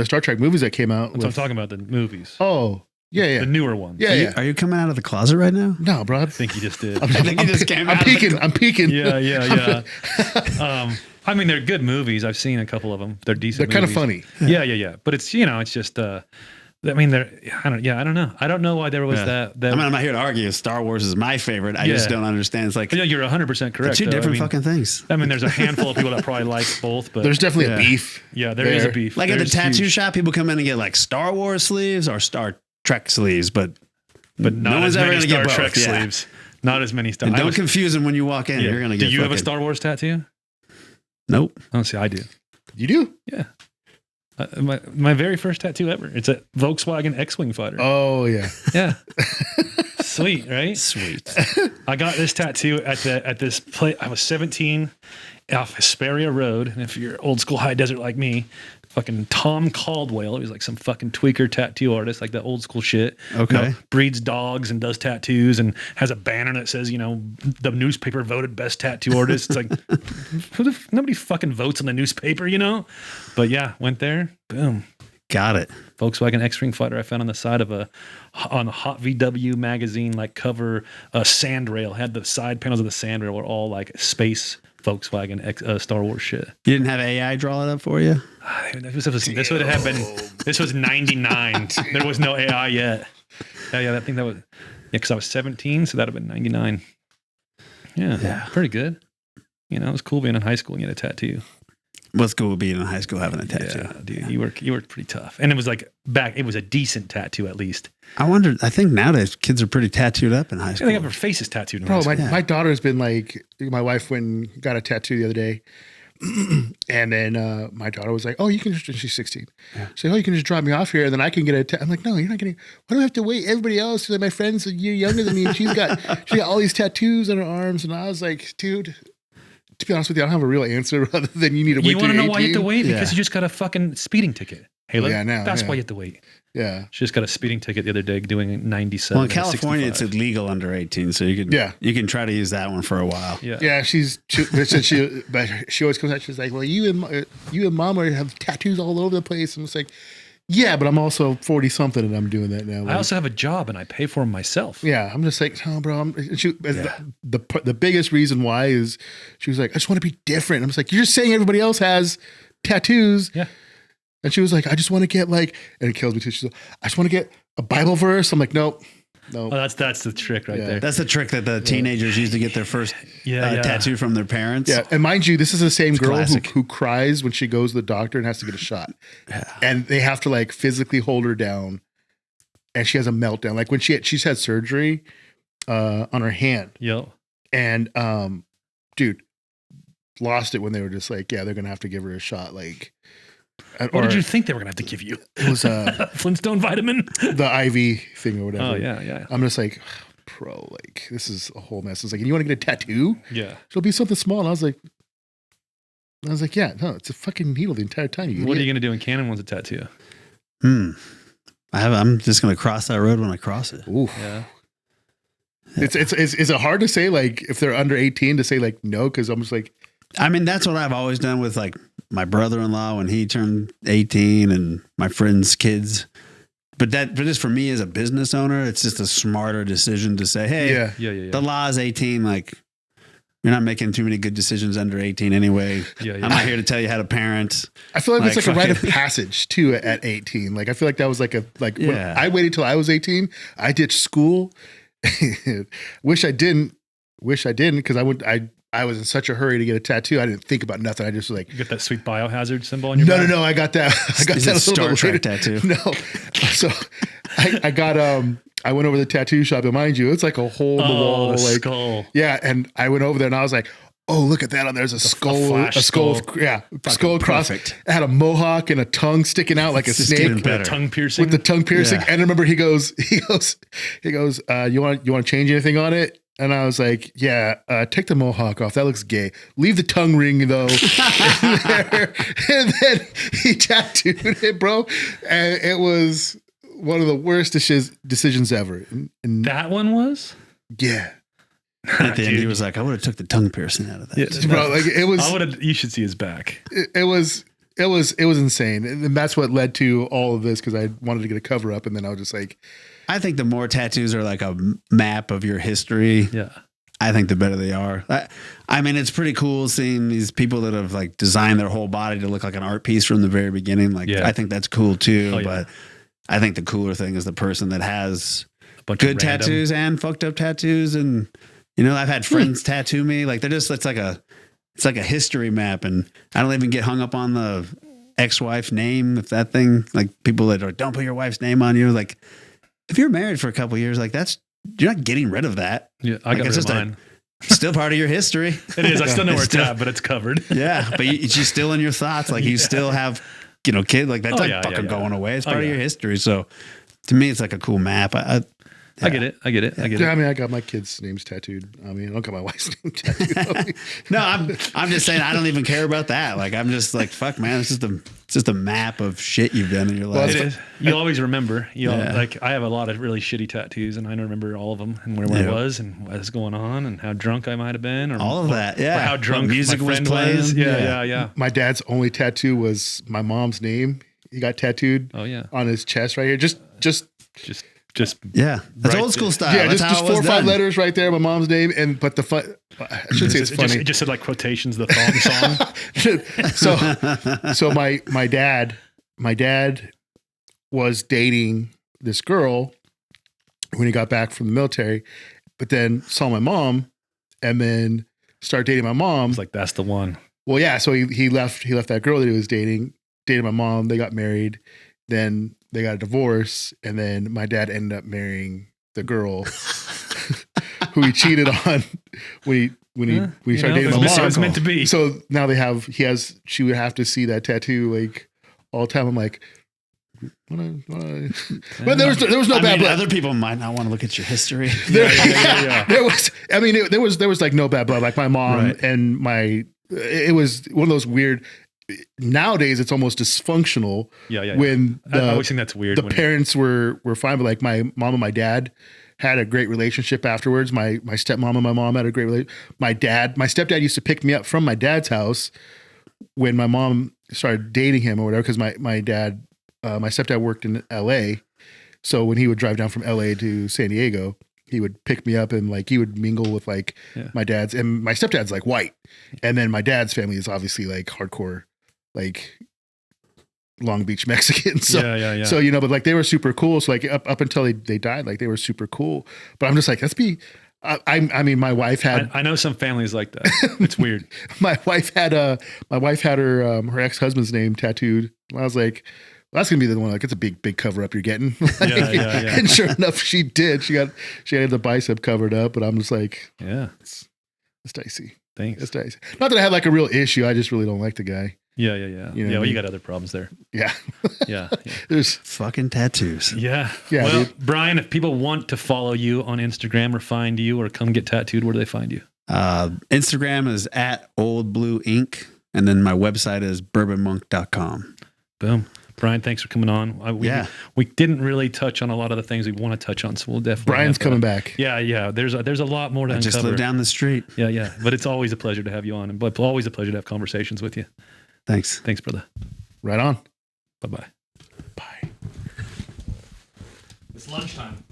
Star Trek movies that came out. I'm talking about the movies. Oh, yeah. The newer ones. Yeah. Are you coming out of the closet right now? No, bro. I think he just did. I think he just came I'm out. peeking. I'm peeking. Yeah. I mean, they're good movies. I've seen a couple of them. They're decent. They're kind of movies. funny. Yeah. But it's, you know, it's just, I mean, I don't know. I don't know why there was Yeah. that. I mean, I'm not here to argue. Star Wars is my favorite. I just Yeah. don't understand. It's like Yeah, you're 100% they're correct. two though. different I mean, fucking things. I mean, there's a handful of people that probably like both, but There's definitely Yeah. a beef. yeah, there is a there. beef. Like at the There's tattoo huge- shop, people come in and get like Star Wars sleeves or Star Trek sleeves, but but not no one's as ever many going to Star get both. Trek Yeah. sleeves. Not as many Star. And I don't was- confuse them when you walk in. yeah. You're going to get. Do you have a fucking- Star Wars tattoo? Nope. Oh, see, I do. You do? Yeah. My very first tattoo ever. It's a Volkswagen X-Wing fighter. Oh, yeah. Yeah. Sweet, right? Sweet. I got this tattoo at this place. I was 17 off Hesperia Road. And if you're old school high desert like me, fucking Tom Caldwell, he was like some fucking tweaker tattoo artist, like that old school shit. Okay. You know, breeds dogs and does tattoos and has a banner that says, you know, the newspaper voted best tattoo artist. It's like, nobody fucking votes on the newspaper, you know? But yeah, went there. Boom. Got it. Volkswagen X-Wing fighter I found on the side of on a Hot VW magazine like cover sandrail. Had the side panels of the sandrail were all like space Volkswagen Star Wars shit. You didn't have AI draw it up for you? This would have been. This was 99. There was no AI yet. Yeah. I think that was because I was 17, so that'd have been 99. Yeah, pretty good. You know, it was cool being in high school and get a tattoo. what's cool being in high school having a tattoo. Yeah, dude, you worked pretty tough, and it was like it was a decent tattoo at least. I think nowadays kids are pretty tattooed up in high I school. think their faces tattooed. In high Bro, school. my daughter's been like, my wife went and got a tattoo the other day. And then my daughter was like, "Oh, you can just," she's 16. She's like, "Oh, you can just drop me off here and then I can get a I'm like, "No, you're not getting, why do I have to wait? Everybody else, like my friends a year younger than me, and she got all these tattoos on her arms." And I was like, dude, to be honest with you, I don't have a real answer other than you need to wait. You want to know why you have to 18. wait? Yeah. Because you just got a fucking speeding ticket. Halo. Yeah, I know, That's yeah. why you have to wait. Yeah. She just got a speeding ticket the other day doing 97. Well, in and California, 65. it's illegal under 18, so you can try to use that one for a while. Yeah. Yeah, but she always comes out. She's like, "Well, you and mom have tattoos all over the place." And it's like, yeah, but I'm also 40 something and I'm doing that now. I also have a job and I pay for them myself. yeah, I'm just like, "Oh, bro." The biggest reason why is she was like, "I just want to be different." I'm just like, "You're just saying everybody else has tattoos." Yeah. And she was like, "I just want to get like," and it kills me too. She's like, "I just want to get a Bible verse." I'm like, "Nope, no." Oh, that's the trick right Yeah. there. That's the trick that the teenagers use to get their first Yeah. tattoo from their parents. Yeah, and mind you, this is the same girl classic. who cries when she goes to the doctor and has to get a shot, and they have to like physically hold her down, and she has a meltdown. Like when she's had surgery on her hand, Yo. and dude, lost it when they were just like, yeah, they're gonna have to give her a shot. Like, What did you think they were going to have to give you? It was Flintstone vitamin? the IV thing or whatever. Oh, yeah. I'm just like, bro, like this is a whole mess. It's like, and you want to get a tattoo? Yeah. It'll be something small. And I was like, yeah, no, it's a fucking needle the entire time. You What are idiot. you going to do when Cannon wants a tattoo? I'm just going to cross that road when I cross it. Oof. Yeah. Is it hard to say like if they're under 18 to say like no? Because I'm just like, I mean, that's what I've always done with like my brother-in-law when he turned 18 and my friends' kids. But just for me as a business owner, it's just a smarter decision to say, hey, yeah, the law is 18. Like, you're not making too many good decisions under 18 anyway. Yeah. I'm not here to tell you how to parent. I feel like it's Like, like a rite of fucking- passage too at 18. Like I feel like that was like when Yeah. I waited till I was 18. I ditched school. Wish I didn't because I was in such a hurry to get a tattoo. I didn't think about nothing. I just was like, You got that sweet biohazard symbol on your no, back? no, I got that. I got Is that it a little Star bit Trek later. tattoo? No. So I got I went over to the tattoo shop, and mind you, it's like a hole in the wall. Oh, the like skull. yeah, and I went over there and I was like, oh, look at that. There's a skull, flash skull, skull. yeah, skull across. perfect. It had a mohawk and a tongue sticking out like a It's just getting snake. better. Tongue piercing. With the tongue piercing. Yeah. And I remember he goes, you want to change anything on it? And I was like, yeah, take the mohawk off. That looks gay. Leave the tongue ring though. And then he tattooed it, bro. And it was one of the worst decisions ever. And That one was? yeah, At the end, he Dude. was like, I would have took the tongue piercing out of that. Yeah. bro, like it was, You should see his back. it was insane. And that's what led to all of this. Cause I wanted to get a cover up. And then I was just like, I think the more tattoos are like a map of your history, Yeah. I think the better they are. I mean, it's pretty cool seeing these people that have like designed their whole body to look like an art piece from the very beginning. Like, Yeah. I think that's cool too. Oh, yeah. But I think the cooler thing is the person that has A bunch good of random- tattoos and fucked up tattoos. And, you know, I've had friends tattoo me. Like, it's like a history map. And I don't even get hung up on the ex-wife's name. If that thing, like people that are, don't put your wife's name on you. Like, if you're married for a couple of years, like you're not getting rid of that. Yeah, I Like, got it's rid of just mine. Still part of your history. It is. I still know where it's Still- at, but it's covered. Yeah, but she's still in your thoughts. Like you Yeah. still have, kid. Like that's Oh, like yeah, fucking yeah. going away. It's Oh, part of yeah. your history. So to me, it's like a cool map. I get it. I get it. yeah, I mean, I got my kids' names tattooed. I mean, I don't got my wife's name tattooed. No, I'm just saying I don't even care about that. Like I'm just like fuck, man. It's just a map of shit you've done in your Well, life. It is. You always remember. Yeah. Like I have a lot of really shitty tattoos, and I remember all of them and where Yeah. I was and what was going on and how drunk I might have been, or All of that, yeah. or how drunk What music my was friend playing. was. Yeah. Yeah. My dad's only tattoo was my mom's name. He got tattooed Oh yeah. on his chest right here. Just Just Yeah, that's Right old school there. style. yeah, That's just how it 4 or was 5 done. letters right there. My mom's name, but the fun. I should say it's funny. It just said like quotations, the thong song. so my dad was dating this girl when he got back from the military, but then saw my mom and then started dating my mom. It's like that's the one. Well, yeah. So he left that girl that he was dated my mom. They got married. Then they got a divorce. And then my dad ended up marrying the girl who he cheated on when he started dating my mom. It was meant to be. So now she would have to see that tattoo like all the time. I'm like, but there was no bad blood. Other people might not want to look at your history. There was like no bad blood. Like my mom Right. and it was one of those weird. Nowadays, it's almost dysfunctional. Yeah. When I always think that's weird. the parents were fine, but like my mom and my dad had a great relationship afterwards. My stepmom and my mom had a great relationship. My stepdad used to pick me up from my dad's house when my mom started dating him or whatever. Because my stepdad worked in LA, so when he would drive down from LA to San Diego, he would pick me up and like he would mingle with like my dad's, and my stepdad's like white, and then my dad's family is obviously like hardcore, like Long Beach Mexican. So, Yeah. So, but like they were super cool. So like up until they died, like they were super cool. But I'm just like, I mean, my wife had. I know some families like that. It's weird. my wife had her ex-husband's name tattooed. And I was like, well, that's gonna be the one. Like, it's a big cover up you're getting. Yeah. And sure enough, she did. She had the bicep covered up. But I'm just like, Yeah. it's dicey. Thanks. It's dicey. Not that I had like a real issue. I just really don't like the guy. Yeah. You know what I Well, mean? you got other problems there. Yeah. Yeah. There's Fucking tattoos. Yeah. Yeah, Well, dude. Brian, if people want to follow you on Instagram or find you or come get tattooed, where do they find you? Instagram is at Old Blue Ink, and then my website is bourbonmonk.com. Boom. Brian, thanks for coming on. We didn't really touch on a lot of the things we want to touch on, so we'll definitely. Brian's coming back. Yeah. There's a lot more to I just uncover. live down the street. Yeah. But it's always a pleasure to have you on, and always a pleasure to have conversations with you. Thanks. Thanks, brother. Right on. Bye-bye. Bye. It's lunchtime.